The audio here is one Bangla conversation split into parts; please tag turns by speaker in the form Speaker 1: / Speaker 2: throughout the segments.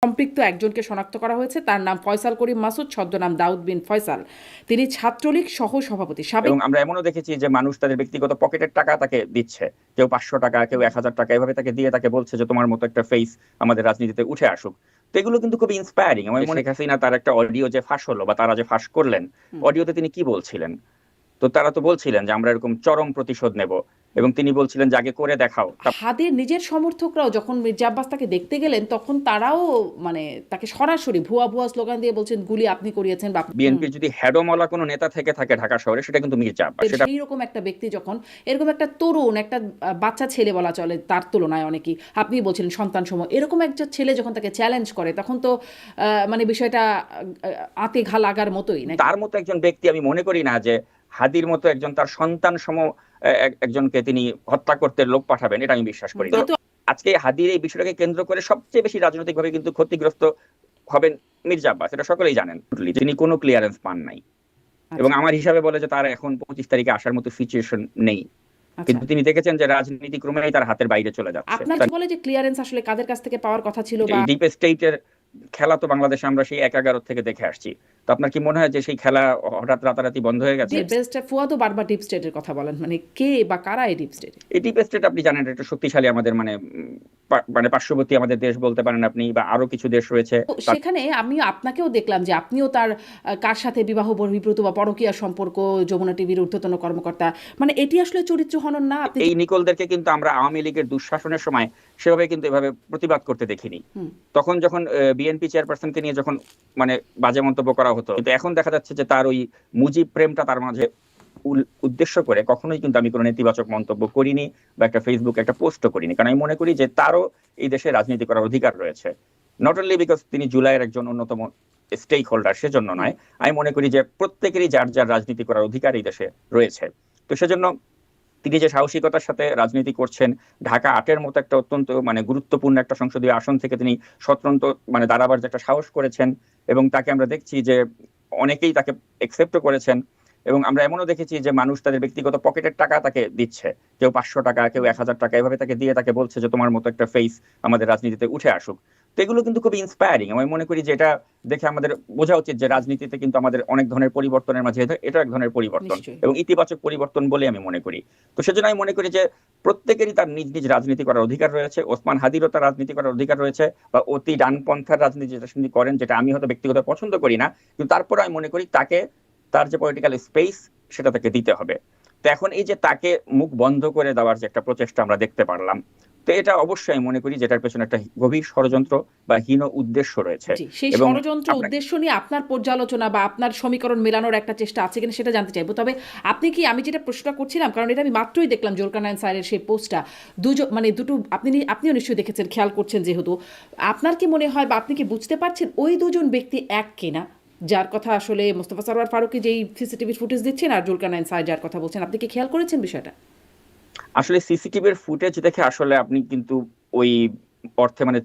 Speaker 1: সম্পৃক্ত একজনকে শনাক্ত করা হয়েছে। তার নাম ফয়সাল করিম মাসুদ, ছদ্মনাম দাউদ বিন ফয়সাল। তিনি ছাত্রলীগ সহ সভাপতি।
Speaker 2: এবং আমরা এমনও দেখেছি যে মানুষ তাদের ব্যক্তিগত পকেটের টাকা তাকে দিচ্ছে, কেউ 500 টাকা, কেউ 1000 টাকা, এভাবে তাকে দিয়ে তাকে বলছে যে তোমার মতো একটা ফেস আমাদের রাজনীতিতে উঠে আসুক। তো এগুলো কিন্তু খুব ইন্সপায়ারিং। আমি মনে শেখ হাসিনা তার একটা অডিও যে ফাঁস হলো বা তারা যে ফাঁস করলেন, অডিওতে তিনি কি বলছিলেন? তো তারা তো বলছিলেন যে আমরা এরকম চরম প্রতিশোধ নেব, এবং তিনি বলছিলেন যে আগে করে দেখাও।
Speaker 1: হাদির নিজের সমর্থকরাও যখন মির্জা আব্বাস তাকে দেখতে গেলেন তখন তারাও মানে তাকে সরাসরি ভুয়া ভুয়া স্লোগান দিয়ে বলছেন গুলি আপনি করিয়েছেন বা
Speaker 2: বিএনপির যদি হেডমলা কোনো নেতা থেকে থাকে ঢাকা শহরে, সেটা কিন্তু মির্জা আব্বাস। সেটা
Speaker 1: সেই রকম একটা ব্যক্তি যখন এরকম একটা তরুণ একটা বাচ্চা ছেলে বলা চলে তার তুলনায় অনেকেই, আপনি বলছিলেন সন্তান সময়, এরকম একটা ছেলে যখন তাকে চ্যালেঞ্জ করে তখন তো মানে বিষয়টা আতে ঘা লাগার মতোই না।
Speaker 2: তার মতো একজন ব্যক্তি আমি মনে করি না যে হাদির মতো একজন তার সন্তান সম একজনকে তিনি হত্যা করতে লোক পাঠাবেন, এটা আমি বিশ্বাস করি না। আজকে হাদির এই বিষয়টাকে কেন্দ্র করে সবচেয়ে বেশি রাজনৈতিকভাবে কিন্তু ক্ষতিগ্রস্ত হবেন মির্জা আব্বাস, এটা সকলেই জানেন। তিনি কোনো ক্লিয়ারেন্স পান নাই, এবং আমার হিসাবে বলে যে তার এখন 25 তারিখে আসার মতো সিচুয়েশন নেই। কিন্তু তিনি দেখেছেন যে রাজনীতি ক্রমেই তার হাতের বাইরে চলে যাচ্ছে।
Speaker 1: আপনার কি বলে যে ক্লিয়ারেন্স আসলে কাদের কাছ থেকে পাওয়ার কথা ছিল? বা
Speaker 2: ডিপ স্টেটের খেলা তো বাংলাদেশে আমরা সেই 11 থেকে দেখে আসছি। তো আপনার কি মনে হয় যে সেই খেলা হঠাৎ রাতারাতি বন্ধ হয়ে গেছে?
Speaker 1: ফুয়াদও বারবার ডিপ স্টেটের কথা বলেন, মানে কে বা কারা এই ডিপ স্টেট?
Speaker 2: এই ডিপ স্টেট আপনি জানেন এটা শক্তিশালী আমাদের মানে পার্শ্ববর্তী আমাদের দেশ বলতে পারেন আপনি, বা আরো কিছু দেশ রয়েছে।
Speaker 1: সেখানে আমি আপনাকেও দেখলাম যে আপনিও তার কার সাথে বিবাহ বহির্ভূত বা পরকীয়া সম্পর্ক, যমুনা টিভির ঊর্ধ্বতন কর্মকর্তা, মানে এটি আসলে চরিত্র হনন না?
Speaker 2: এই নিকোলদেরকে কিন্তু আমরা আওয়ামী লীগের দুঃশাসনের সময় সেভাবে কিন্তু এভাবে প্রতিবাদ করতে দেখিনি। তখন যখন বিএনপি চেয়ারপারসনকে নিয়ে যখন মানে বাজে মন্তব্য করা হতো, কিন্তু এখন দেখা যাচ্ছে যে তার ওই মুজিব প্রেমটা তার মাঝে উদ্দেশ্য করে কখনোই কিন্তু আমি কোনো নেতিবাচক মন্তব্য করিনি বা একটা ফেসবুকে একটা পোস্টও করিনি, কারণ আমি মনে করি যে তারও এই দেশে রাজনীতি করার অধিকার রয়েছে। নট অনলি বিকজ তিনি জুলাইয়ের একজন অন্যতম স্টেক হোল্ডার, সেজন্য নয়। আমি মনে করি যে প্রত্যেকেরই যার যার রাজনীতি করার অধিকার এই দেশে রয়েছে। তো সেজন্য তিনি যে সাহসিকতার সাথে রাজনীতি করছেন, ঢাকা ৮-এর মতো একটা অত্যন্ত মানে গুরুত্বপূর্ণ একটা সংসদীয় আসন থেকে তিনি স্বতন্ত্র মানে দাঁড়াবার যে একটা সাহস করেছেন, এবং তাকে আমরা দেখছি যে অনেকেই তাকে একসেপ্টও করেছেন। এবং আমরা এমনও দেখেছি যে মানুষ তাদের ব্যক্তিগত পকেটের টাকা তাকে দিচ্ছে, কেউ 500 টাকা, কেউ 1000 টাকা, এভাবে তাকে দিয়ে তাকে বলছে যে তোমার মতো একটা ফেস আমাদের রাজনীতিতে উঠে আসুক। তো এগুলো কিন্তু খুব ইন্সপায়ারিং। আমি মনে করি যে এটা দেখে আমাদের বোঝা উচিত যে রাজনীতিতে কিন্তু আমাদের অনেক ধরনের পরিবর্তনের মাঝে এটা এক ধরনের পরিবর্তন, এবং ইতিবাচক পরিবর্তন বলে আমি মনে করি। তো সেজন্য আমি মনে করি যে প্রত্যেকেরই তার নিজ নিজ রাজনীতি করার অধিকার রয়েছে। ওসমান হাদিরও তার রাজনীতি করার অধিকার রয়েছে, বা অতি ডানপন্থার রাজনীতি যেটা তিনি করেন, যেটা আমি হয়তো ব্যক্তিগত পছন্দ করি না, কিন্তু তারপরে আমি মনে করি তাকে তার যে পলিটিক্যাল স্পেস সেটা তাকে দিতে হবে। তো এখন এই যে তাকে মুখ বন্ধ করে দেওয়ার যে একটা প্রচেষ্টা আমরা দেখতে পারলাম, তো এটা অবশ্যই মনে করি যেটার পেছনে একটা গভীর ষড়যন্ত্র বা হীন উদ্দেশ্য রয়েছে।
Speaker 1: সেই ষড়যন্ত্র উদ্দেশ্য নিয়ে আপনার পর্যালোচনা বা আপনার সমীকরণ মেলানোর একটা চেষ্টা আছে কিনা সেটা জানতে চাইবো। তবে আপনি কি, আমি যেটা প্রশ্নটা করছিলাম, কারণ এটা আমি মাত্রই দেখলাম জুলকারনাইন স্যারের সেই পোস্টটা, মানে দুটো আপনিও নিশ্চয়ই দেখেছেন, খেয়াল করছেন যেহেতু, আপনার কি মনে হয় বা আপনি কি বুঝতে পারছেন ওই দুজন ব্যক্তি এক কিনা? যার কথা আসলে মোস্তফা সরওয়ার ফারুকী যেই সিসিটিভির ফুটেজ দিচ্ছেন আর জুলকারনাইন স্যার যার কথা বলছেন, আপনি কি খেয়াল করেছেন বিষয়টা?
Speaker 2: আসলে সিসিটিভির ফুটেজ দেখে আসলে আপনি কিন্তু ওই অর্থে মানে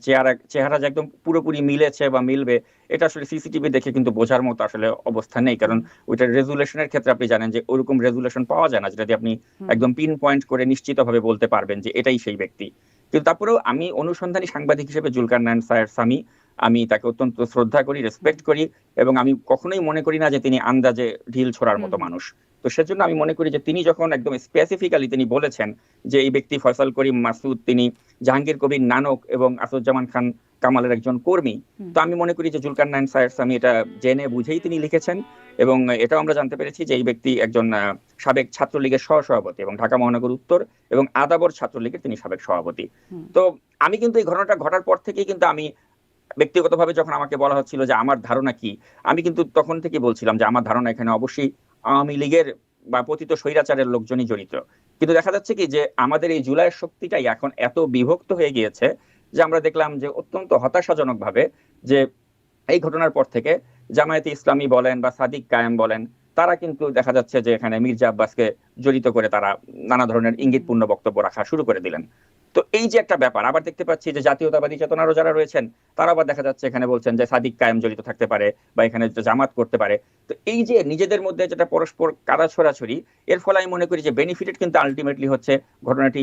Speaker 2: চেহারা যে একদম পুরোপুরি মিলেছে বা মিলবে, এটা আসলে সিসিটিভি দেখে কিন্তু বোঝার মতো আসলে অবস্থা নেই। কারণ ওইটার রেজুলেশনের ক্ষেত্রে আপনি জানেন যে ওরকম রেজুলেশন পাওয়া যায় না যেটা আপনি একদম পিন পয়েন্ট করে নিশ্চিতভাবে বলতে পারবেন যে এটাই সেই ব্যক্তি। কিন্তু তারপরেও আমি অনুসন্ধানী সাংবাদিক হিসেবে জুলকারনাইন স্যার সামি, আমি তাকে অত্যন্ত শ্রদ্ধা করি, রেসপেক্ট করি, এবং আমি কখনোই মনে করি না যে তিনি আন্দাজে ঢিল ছোড়ার মতো মানুষ। তো সেজন্য আমি মনে করি যে তিনি যখন একদম স্পেসিফিক্যালি তিনি বলেছেন যে এই ব্যক্তি ফয়সাল করিম মাসুদ তিনি জাহাঙ্গীর কবির নানক এবং আসাদুজ্জামান খান কামালের একজন কর্মী, তো আমি মনে করি যে জুলকারনাইন স্যার সামি এটা জেনে বুঝেই তিনি লিখেছেন। এবং এটাও আমরা জানতে পেরেছি যে এই ব্যক্তি একজন সাবেক ছাত্রলীগের সহসভাপতি এবং ঢাকা মহানগর উত্তর এবং আদাবর ছাত্রলীগের তিনি সাবেক সভাপতি। তো আমি কিন্তু এই ঘটনাটা ঘটার পর থেকেই কিন্তু আমি ব্যক্তিগতভাবে যখন আমাকে বলা হচ্ছিল যে আমার ধারণা কি, আমি কিন্তু তখন থেকে বলছিলাম যে আমার ধারণা এখানে অবশ্যই আওয়ামী লীগের বা পতিত স্বৈরাচারের লোকজনই জড়িত। কিন্তু দেখা যাচ্ছে কি যে আমাদের এই জুলাইয়ের শক্তিটাই এখন এত বিভক্ত হয়ে গিয়েছে যে আমরা দেখলাম যে অত্যন্ত হতাশাজনক ভাবে যে এই ঘটনার পর থেকে জামায়াতে ইসলামী বলেন বা সাদিক কায়েম বলেন, তারা কিন্তু দেখা যাচ্ছে যে এখানে মির্জা আব্বাসকে জড়িত করে তারা নানা ধরনের ইঙ্গিতপূর্ণ বক্তব্য রাখা শুরু করে দিলেন। তো এই যে একটা ব্যাপার, আবার দেখতে পাচ্ছি যে জাতীয়তাবাদী চেতনারও যারা রয়েছেন তারা আবার দেখা যাচ্ছে এখানে বলছেন যে সাদিক কায়েম জড়িত থাকতে পারে বা এখানে জামাত করতে পারে। তো এই যে নিজেদের মধ্যে যেটা পরস্পর কাদা ছড়াছড়ি, এর ফলে আমি মনে করি যে বেনিফিটেড কিন্তু আলটিমেটলি হচ্ছে ঘটনাটি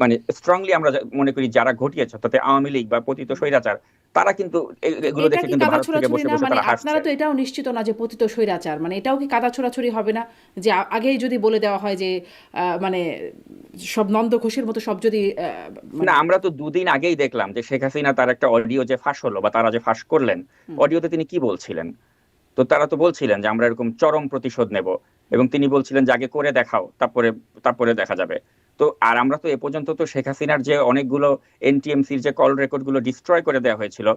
Speaker 2: মানে স্ট্রংলি আমরা মনে করি যারা ঘটিয়েছে, তাতে আওয়ামী লীগ বা পতিত স্বৈরাচার, তারা কিন্তু এগুলো
Speaker 1: এটা
Speaker 2: দেখে
Speaker 1: কি
Speaker 2: কিন্তু
Speaker 1: কাদা
Speaker 2: ভারত থেকে
Speaker 1: ছোড়াছুড়ি
Speaker 2: বসে
Speaker 1: না?
Speaker 2: বসে
Speaker 1: মানে
Speaker 2: তারা
Speaker 1: আপনারা
Speaker 2: হাসছে।
Speaker 1: তো এটাও নিশ্চিত না যে পতিত স্বৈরাচার, মানে এটাও কি কাদা ছোড়াছুড়ি হবে না? যে আগেই যদি বলে দেওয়া হয় যে মানে সব নন্দ ঘোষের মতো সব যদি
Speaker 2: না,
Speaker 1: মানে
Speaker 2: আমরা তো দুদিন আগেই দেখলাম যে শেখ হাসিনা তার একটা অডিও যে ফাঁস হলো বা তারা যে ফাঁস করলেন,
Speaker 1: হুম,
Speaker 2: অডিওতে তিনি কি বলছিলেন? তো তারা তো বলছিলেন যে আমরা এরকম চরম প্রতিশোধ নেব, এবং তিনি বলছিলেন যে আগে করে দেখাও, তারপরে তারপরে দেখা যাবে। তো আর আমরা তো এ পর্যন্ত তো শেখ হাসিনার যে অনেকগুলো এনটিএমসির যে কল রেকর্ড গুলো ডিস্ট্রয় করে দেওয়া হয়েছিল,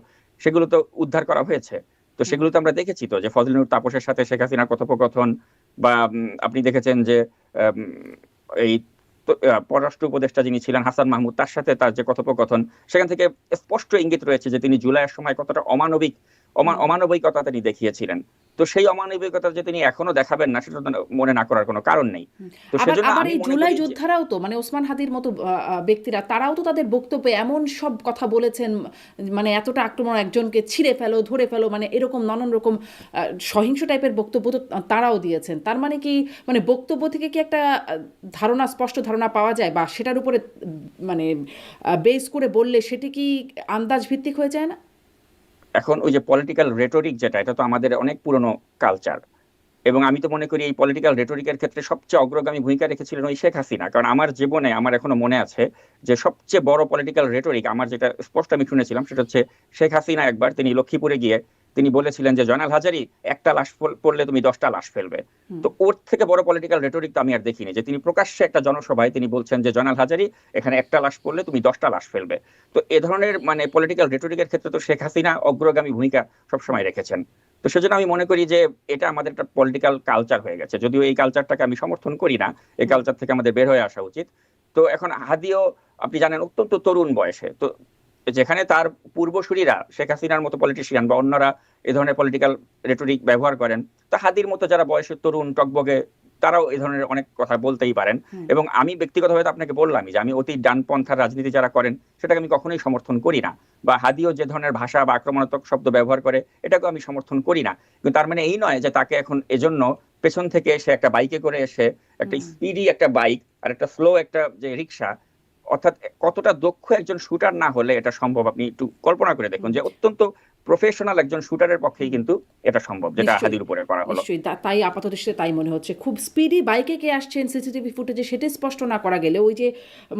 Speaker 2: সেগুলো তো উদ্ধার করা হয়েছে। তো
Speaker 1: হুম,
Speaker 2: সেগুলো তো আমরা দেখেছি তো, যে ফজলুর তাপসের সাথে শেখ হাসিনার কথোপকথন, বা আপনি দেখেছেন যে আম, এই পররাষ্ট্র উপদেষ্টা যিনি ছিলেন হাসান মাহমুদ, তার সাথে তার যে কথোপকথন, সেখান থেকে স্পষ্ট ইঙ্গিত রয়েছে যে তিনি জুলাইয়ের সময় কতটা
Speaker 1: হুম।
Speaker 2: অমানবিকতা তিনি দেখিয়েছিলেন। তো সেই অমানবিকতা যে তিনি এখনো দেখাবেন না, সেটা তো মনে না করার কোনো কারণ নেই।
Speaker 1: হুম।
Speaker 2: তো
Speaker 1: আবার
Speaker 2: সেজন্য
Speaker 1: আবার
Speaker 2: আমি
Speaker 1: এই
Speaker 2: মনে
Speaker 1: জুলাই
Speaker 2: করি যে
Speaker 1: যোদ্ধারাও তো মানে ওসমান হাদির মতো ব্যক্তিরা তারাও তো তাদের বক্তব্যে এমন সব কথা বলেছেন, মানে এতটা আক্রমণ, একজনকে ছিঁড়ে ফেলো ধরে ফেলো, মানে এরকম নানান রকম সহিংস টাইপের বক্তব্য তো তারাও দিয়েছেন। তার মানে কি, মানে বক্তব্য থেকে কি একটা ধারণা, স্পষ্ট ধারণা পাওয়া যায়, বা সেটার উপরে মানে বেস করে বললে সেটি কি আন্দাজ ভিত্তিক হয়ে যায় না?
Speaker 2: এখন ওই যে পলিটিক্যাল রেটরিক যেটা, এটা তো আমাদের অনেক পুরনো কালচার, এবং আমি তো মনে করি এই পলিটিক্যাল রেটরিকের ক্ষেত্রে সবচেয়ে অগ্রগামী ভূমিকা রেখেছিলেন ওই শেখ হাসিনা। কারণ আমার জীবনে আমার এখনো মনে আছে যে সবচেয়ে বড় পলিটিক্যাল রেটরিক আমার যেটা স্পষ্ট আমি শুনেছিলাম, সেটা হচ্ছে শেখ হাসিনা একবার তিনি লক্ষ্মীপুরে গিয়ে তিনি বলেছিলেন যে জয়নাল হাজারী, একটা লাশ পড়লে তুমি 10টা লাশ ফেলবে।
Speaker 1: হুম,
Speaker 2: তো ওর থেকে বড় পলিটিক্যাল রেটরিক তো আমি আর দেখিনি, যে তিনি প্রকাশ্যে একটা জনসভায় তিনি বলছেন যে জয়নাল হাজারী, এখানে একটা লাশ পড়লে তুমি 10টা লাশ ফেলবে। তো এ ধরনের মানে পলিটিক্যাল রেটরিকের ক্ষেত্রে তো শেখ হাসিনা অগ্রগামী ভূমিকা
Speaker 1: হুম,
Speaker 2: সবসময় রেখেছেন। তো সেজন্য আমি মনে করি যে এটা আমাদের একটা পলিটিক্যাল কালচার হয়ে গেছে, যদিও এই কালচারটাকে আমি সমর্থন করি না, এই
Speaker 1: হুম,
Speaker 2: কালচার থেকে আমাদের বের হয়ে আসা উচিত। তো এখন হাদিও আপনি জানেন অত্যন্ত তরুণ বয়সে, তো যেখানে তার পূর্বসূরীরা শেখ হাসিনার মতো পলিটিশিয়ান বা অন্যরা এ ধরনের পলিটিক্যাল রেটরিক ব্যবহার করেন, তো হাদির মতো যারা বয়সে তরুণ টকবগে, তারাও এই ধরনের অনেক কথা বলতেই পারেন।
Speaker 1: হুম,
Speaker 2: এবং আমি ব্যক্তিগতভাবে তো আপনাকে বললামই যে আমি অতি ডানপন্থার রাজনীতি যারা করেন, সেটাকে আমি কখনোই সমর্থন করি না। বা হাদিও যে ধরনের ভাষা বা আক্রমণাত্মক শব্দ ব্যবহার করে, এটাকে আমি সমর্থন করি না। কিন্তু তার মানে এই নয় যে তাকে এখন এজন্য পেছন থেকে এসে একটা বাইকে করে এসে, একটা
Speaker 1: হুম,
Speaker 2: স্পিডি একটা বাইক আর একটা স্লো একটা যে রিক্সা, অর্থাৎ কতটা দক্ষ একজন শুটার না হলে এটা সম্ভব, আপনি একটু কল্পনা করে দেখুন
Speaker 1: হুম,
Speaker 2: যে অত্যন্ত প্রফেশনাল একজন শুটারের পক্ষেই
Speaker 1: হুম।
Speaker 2: কিন্তু এটা সম্ভব, যেটা
Speaker 1: নিশ্চয়ই,
Speaker 2: হাদির উপরে করা হলো।
Speaker 1: নিশ্চয়ই। তাই আপাত দৃষ্টিতে তাই মনে হচ্ছে। খুব স্পিডি বাইকে কে আসছেন সিসিটিভি ফুটেজে সেটা স্পষ্ট না করা গেলেও ওই যে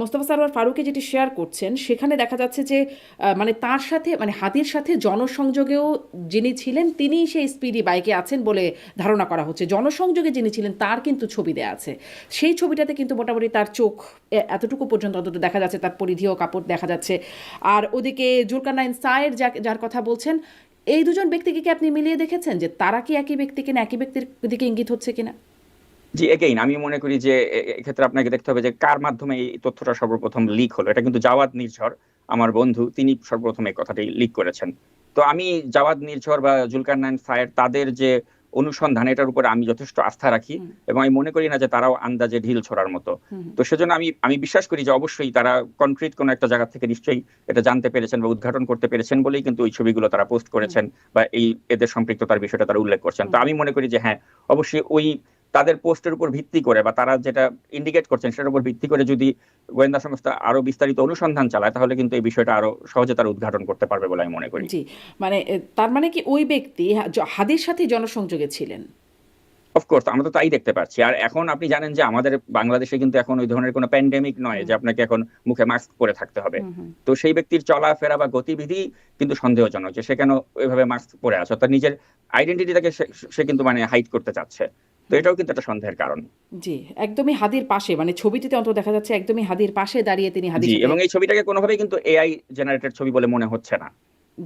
Speaker 1: মোস্তফা সরোয়ার ফারুকী যেটি শেয়ার করছেন সেখানে দেখা যাচ্ছে যে মানে তার সাথে, মানে হাদির সাথে জনসংযোগেও যিনি ছিলেন তিনিই সেই স্পিডি বাইকে আছেন বলে ধারণা করা হচ্ছে। জনসংযোগে যিনি ছিলেন তার কিন্তু ছবি দেয়া আছে। সেই ছবিটাতে কিন্তু মোটামুটি তার চোখ এতটুকু পর্যন্ত অন্তত দেখা যাচ্ছে, তার পরিধেয় কাপড় দেখা যাচ্ছে। আর ওদিকে জুলকারনাইন সায়ের যার কথা বলছেন, এই দুজন ব্যক্তিকে কি আপনি মিলিয়ে দেখেছেন যে তারা কি একই ব্যক্তি কিনা, একই ব্যক্তির দিকে ইঙ্গিত হচ্ছে কিনা?
Speaker 2: জি, এগেইন আমি মনে করি যে এক্ষেত্রে আপনাকে দেখতে হবে যে কার মাধ্যমে এই তথ্যটা সর্বপ্রথম লিক হলো। এটা কিন্তু জাওয়াদ নির্ঝর, আমার বন্ধু, তিনি সর্বপ্রথম এই কথাটি লিক করেছেন। তো আমি জাওয়াদ নির্ঝর বা জুলকারনাইন সায়ের তাদের যে অনুসন্ধান, এটার উপরে আমি যথেষ্ট আস্থা রাখি,
Speaker 1: হুম,
Speaker 2: এবং আমি মনে করি না যে তারাও আন্দাজে ঢিল ছোড়ার মতো।
Speaker 1: হুম,
Speaker 2: তো সেজন্য আমি বিশ্বাস করি যে অবশ্যই তারা কনক্রিট কোনো একটা জায়গা থেকে নিশ্চয়ই এটা জানতে পেরেছেন বা উদ্ঘাটন করতে পেরেছেন বলেই কিন্তু ওই ছবিগুলো তারা পোস্ট
Speaker 1: হুম,
Speaker 2: করেছেন, বা এই এদের সম্পৃক্ততার বিষয়টা তারা উল্লেখ করছেন। তো
Speaker 1: হুম,
Speaker 2: আমি মনে করি যে হ্যাঁ, অবশ্যই ওই তাদের পোস্টের উপর ভিত্তি করে বা তারা যেটা ইন্ডিকেট করছেন সেটার উপর ভিত্তি করে যদি গোয়েন্দা সংস্থা আরো বিস্তারিত অনুসন্ধান চালায়, তাহলে কিন্তু এই বিষয়টা আরো সহজে তারা উদ্ঘাটন করতে পারবে বলে আমি মনে করি।
Speaker 1: জি। মানে তার মানে কি ওই ব্যক্তি হাদির সাথে জনসংযোগে ছিলেন?
Speaker 2: অফকোর্স আমরা তো তাই দেখতে পাচ্ছি। আর এখন আপনি জানেন যে আমাদের বাংলাদেশে কিন্তু এখন ওই ধরনের কোনো প্যান্ডেমিক নয়
Speaker 1: হুম,
Speaker 2: যে আপনাকে এখন মুখে মাস্ক পরে থাকতে হবে।
Speaker 1: হুম, হুম,
Speaker 2: তো সেই ব্যক্তির চলাফেরা বা গতিবিধি কিন্তু সন্দেহজনক, যে সে কেন ওইভাবে মাস্ক পরে আছে, অর্থাৎ নিজের আইডেন্টিটিটাকে সে সে কিন্তু মানে হাইড করতে চাচ্ছে। তো
Speaker 1: হুম।
Speaker 2: এটাও কিন্তু একটা সন্দেহের কারণ।
Speaker 1: জি, একদমই হাদির পাশে, মানে ছবিটিতে অন্তত দেখা যাচ্ছে একদমই হাদির পাশে দাঁড়িয়ে তিনি হাদির
Speaker 2: জি,
Speaker 1: সাথে।
Speaker 2: এবং এই ছবিটাকে কোনোভাবেই কিন্তু এআই জেনারেটেড ছবি বলে মনে হচ্ছে না।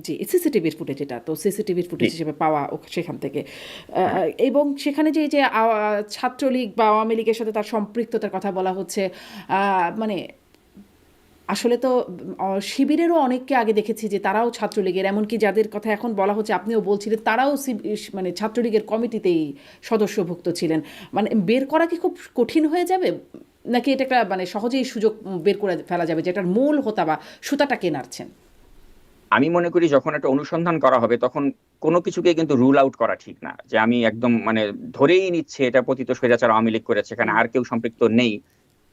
Speaker 1: জি, সিসিটিভির ফুটেজ, এটা তো সিসিটিভির
Speaker 2: জি,
Speaker 1: ফুটেজ হিসেবে পাওয়া সেখান থেকে।
Speaker 2: হ্যাঁ।
Speaker 1: এবং সেখানে যে এই যে ছাত্রলীগ বা আওয়ামী লীগের সাথে তার সম্পৃক্ততার কথা বলা হচ্ছে, মানে আসলে তো শিবিরেরও অনেককে আগে দেখেছি যে তারাও ছাত্রলীগের, এমনকি যাদের কথা এখন বলা হচ্ছে আপনিও বলছিলেন তারাও মানে ছাত্রলীগের কমিটিতেই সদস্যভুক্ত ছিলেন। মানে বের করা কি খুব কঠিন হয়ে যাবে, নাকি এটা একটা মানে সহজেই সুযোগ বের করে ফেলা যাবে, যেটার মূল হোতা বা সুতাটা কে নাড়ছেন?
Speaker 2: আমি মনে করি যখন একটা অনুসন্ধান করা হবে, তখন কোনো কিছুকে কিন্তু রুল আউট করা ঠিক না, যে আমি একদম মানে ধরেই নিচ্ছে এটা পতিত স্বৈরাচার আওয়ামী লীগ করেছে, এখানে
Speaker 1: হুম,
Speaker 2: আর কেউ সম্পৃক্ত নেই।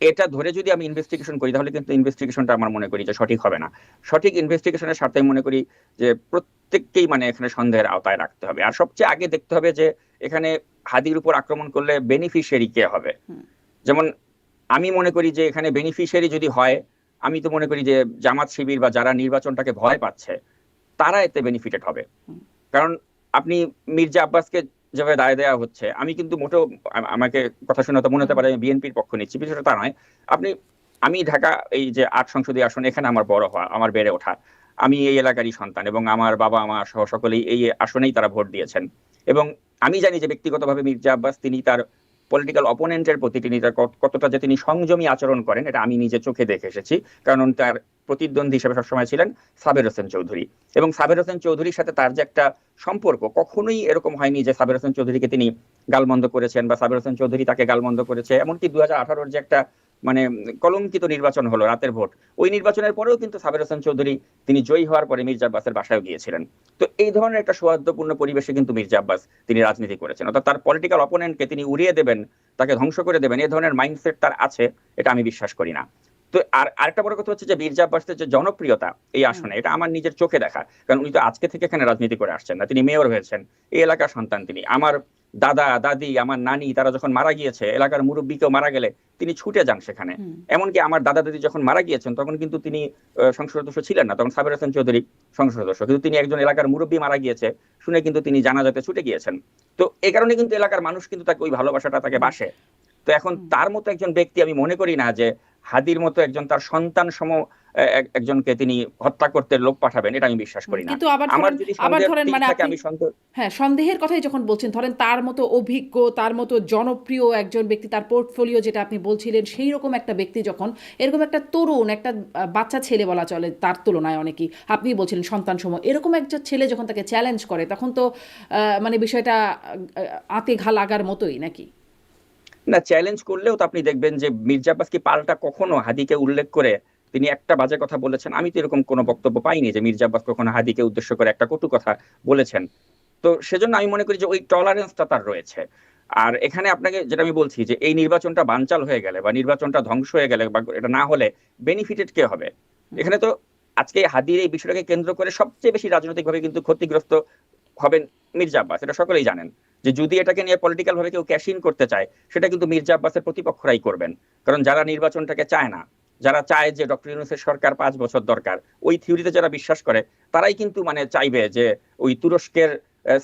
Speaker 2: এটা ধরে যদি আমি ইনভেস্টিগেশন করি তাহলে কিন্তু ইনভেস্টিগেশনটা আমার মনে করি যে সঠিক হবে না। সঠিক ইনভেস্টিগেশনের স্বার্থে আমি মনে করি যে প্রত্যেককেই মানে এখানে সন্দেহের আওতায় রাখতে হবে, আর সবচেয়ে আগে দেখতে হবে যে এখানে হাদির উপর আক্রমণ করলে বেনিফিশিয়ারি কে হবে।
Speaker 1: হুম,
Speaker 2: যেমন আমি মনে করি যে এখানে বেনিফিশিয়ারি যদি হয়, আমি তো মনে করি যে জামাত শিবির বা যারা নির্বাচনটাকে ভয় পাচ্ছে তারা এতে বেনিফিটেড হবে।
Speaker 1: হুম,
Speaker 2: কারণ আপনি মির্জা আব্বাসকে যেভাবে দায় দেওয়া হচ্ছে, আমি কিন্তু মোটেও আমাকে কথা শুনে তো মনে হতে
Speaker 1: হুম,
Speaker 2: পারে আমি বিএনপির পক্ষ নিচ্ছি, বিষয়টা তা নয়। আপনি আমি ঢাকা এই যে ৮ সংসদীয় আসন, এখানে আমার বড় হওয়া, আমার বেড়ে ওঠা, আমি এই এলাকারই সন্তান এবং আমার বাবা মা সহ সকলেই এই আসনেই তারা ভোট দিয়েছেন। এবং আমি জানি যে ব্যক্তিগতভাবে মির্জা আব্বাস তিনি তার পলিটিক্যাল অপোনেন্টের প্রতি তিনি তার কতটা যে তিনি সংযমী আচরণ করেন এটা আমি নিজে চোখে দেখে এসেছি। কারণ তার প্রতিদ্বন্দ্বী হিসেবে সবসময় ছিলেন সাবের হোসেন চৌধুরী, এবং সাবের হোসেন চৌধুরীর সাথে তার যে একটা সম্পর্ক, কখনোই এরকম হয়নি যে সাবের হোসেন চৌধুরীকে তিনি গালমন্দ করেছেন বা সাবের হোসেন চৌধুরী তাকে গালমন্দ করেছে। এমনকি 2018-র যে একটা মানে কলঙ্কিত নির্বাচন হলো, রাতের ভোট, ওই নির্বাচনের পরেও কিন্তু সাবের হোসেন চৌধুরী তিনি জয়ী হওয়ার পরে মির্জা আব্বাসের বাসায় গিয়েছিলেন। তো এই ধরনের একটা সৌহার্দ্যপূর্ণ পরিবেশে কিন্তু মির্জা আব্বাস তিনি রাজনীতি করেছেন, অর্থাৎ তার পলিটিক্যাল অপোনেন্টকে তিনি উড়িয়ে দেবেন, তাকে ধ্বংস করে দেবেন, এই ধরনের মাইন্ডসেট তার আছে, এটা আমি বিশ্বাস করি না। তো আর আরেকটা বড় কথা হচ্ছে যে মির্জা আব্বাসের যে জনপ্রিয়তা এই
Speaker 1: হুম,
Speaker 2: আসনে, এটা আমার নিজের চোখে দেখা। কারণ উনি তো আজকে থেকে এখানে রাজনীতি করে আসছেন না, তিনি মেয়র হয়েছেন, এই এলাকার সন্তান তিনি। আমার দাদা দাদি আমার নানি তারা যখন মারা গিয়েছে, এলাকার মুরব্বী কেউ মারা গেলে তিনি ছুটে যান সেখানে।
Speaker 1: হুম,
Speaker 2: এমনকি আমার দাদা দাদি যখন মারা গিয়েছেন তখন কিন্তু তিনি সংসদ সদস্য ছিলেন না, তখন সাবের হোসেন চৌধুরী সংসদ সদস্য, কিন্তু তিনি একজন এলাকার মুরব্বী মারা গিয়েছে শুনে কিন্তু তিনি জানাজাতে ছুটে গিয়েছেন। তো এই কারণে কিন্তু এলাকার মানুষ কিন্তু তাকে ওই ভালোবাসাটা তাকে
Speaker 1: হুম,
Speaker 2: বাসে। তো এখন
Speaker 1: হুম,
Speaker 2: তার মতো একজন ব্যক্তি আমি মনে করি না যে হাদির মতো একজন তার সন্তান সম একজনকে তিনি হত্যা করতে লোক পাঠাবেন, এটা আমি বিশ্বাস করি না।
Speaker 1: কিন্তু
Speaker 2: আমার যদি
Speaker 1: আবার
Speaker 2: সন্দেহ
Speaker 1: ধরেন
Speaker 2: ঠিক
Speaker 1: মানে
Speaker 2: থাকে,
Speaker 1: আপনি,
Speaker 2: আমি সন্দেহ।
Speaker 1: হ্যাঁ, সন্দেহের কথাই যখন বলছেন, ধরেন তার মতো অভিজ্ঞ, তার মতো জনপ্রিয় একজন ব্যক্তি, তার পোর্টফোলিও যেটা আপনি বলছিলেন, সেই রকম একটা ব্যক্তি যখন এরকম একটা তরুণ, একটা বাচ্চা ছেলে বলা চলে তার তুলনায় অনেকই, আপনি বলছিলেন সন্তান সম, এরকম একটা ছেলে যখন তাকে চ্যালেঞ্জ করে তখন তো মানে বিষয়টা আঁতে ঘা লাগার মতোই নাকি?
Speaker 2: না, চ্যালেঞ্জ করলেও তো আপনি দেখবেন যে মির্জা আব্বাস কি পাল্টা কখনো হাদিকে উল্লেখ করে তিনি একটা বাজে কথা বলেছেন? আমি তো এরকম কোনো বক্তব্য পাইনি যে মির্জা আব্বাস কখনো হাদিকে উদ্দেশ্য করে একটা কটু কথা বলেছেন। তো সেজন্য আমি মনে করি যে ওই টলারেন্সটা তার রয়েছে। আর এখানে আপনাকে যেটা আমি বলছি যে এই নির্বাচনটা বানচাল হয়ে গেলে বা নির্বাচনটা ধ্বংস হয়ে গেলে বা এটা না হলে বেনিফিটেড কে হবে? এখানে তো আজকে হাদির এই বিষয়টাকে কেন্দ্র করে সবচেয়ে বেশি রাজনৈতিকভাবে কিন্তু ক্ষতিগ্রস্ত হবেন মির্জা আব্বাস, এটা সকলেই জানেন। যে যদি এটাকে নিয়ে পলিটিক্যাল ভাবে কেউ ক্যাশ ইন করতে চায়, সেটা কিন্তু মির্জা আব্বাসের প্রতিপক্ষরাই করবেন। কারণ যারা নির্বাচনটাকে চায় না, যারা চায় যে ডক্টর ইউনূসের সরকার 5 বছর দরকার, ওই থিওরিতে যারা বিশ্বাস করে, তারাই কিন্তু মানে চাইবে যে ওই তুরস্কের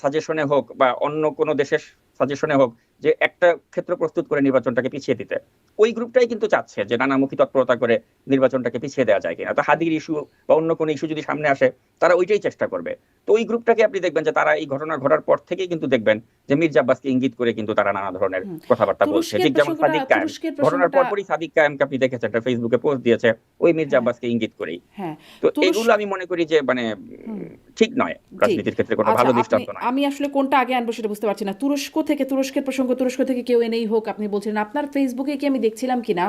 Speaker 2: সাজেশনে হোক বা অন্য কোনো দেশের সাজেশনে হোক, যে একটা ক্ষেত্র প্রস্তুত করে নির্বাচনটাকে পিছিয়ে দিতে। ওই গ্রুপটাই কিন্তু চাচ্ছে যে নানামুখী তৎপরতা করে নির্বাচনটাকে পিছিয়ে দেওয়া যায় কিনা। তো হাদির ইস্যু বা অন্য কোনো ইস্যু যদি সামনে আসে, তারা ওইটাই চেষ্টা করবে। তো ওই গ্রুপটাকে আপনি দেখবেন যে তারা এই ঘটনা ঘটার পর থেকেই কিন্তু দেখবেন যে মির্জা আব্বাসকে ইঙ্গিত করে কিন্তু তারা নানা ধরনের
Speaker 1: হুম।
Speaker 2: কথাবার্তা বলছে। ঠিক যেমন সাদিক কায়েম,
Speaker 1: তুরস্কের
Speaker 2: ঘটনার
Speaker 1: প্রসঙ্গটা,
Speaker 2: পরপরই সাদিক কায়েমকে আপনি দেখেছেন একটা ফেসবুকে পোস্ট দিয়েছে ওই মির্জা
Speaker 1: হ্যাঁ,
Speaker 2: আব্বাসকে ইঙ্গিত করেই।
Speaker 1: হ্যাঁ,
Speaker 2: তো এগুলো
Speaker 1: তুরস্ক,
Speaker 2: আমি মনে করি যে মানে
Speaker 1: হুম,
Speaker 2: ঠিক নয়,
Speaker 1: জি।
Speaker 2: রাজনীতির ক্ষেত্রে কোনো
Speaker 1: আচ্ছা,
Speaker 2: ভালো দৃষ্টান্ত নয়।
Speaker 1: আমি আসলে কোনটা আগে আনবো সেটা বুঝতে পারছি না। তুরস্কের প্রসঙ্গ, তুরস্ক থেকে কেউ এনেই হোক, আপনি বলছিলেন আপনার ফেসবুকে কি আমি দেখছিলাম কিনা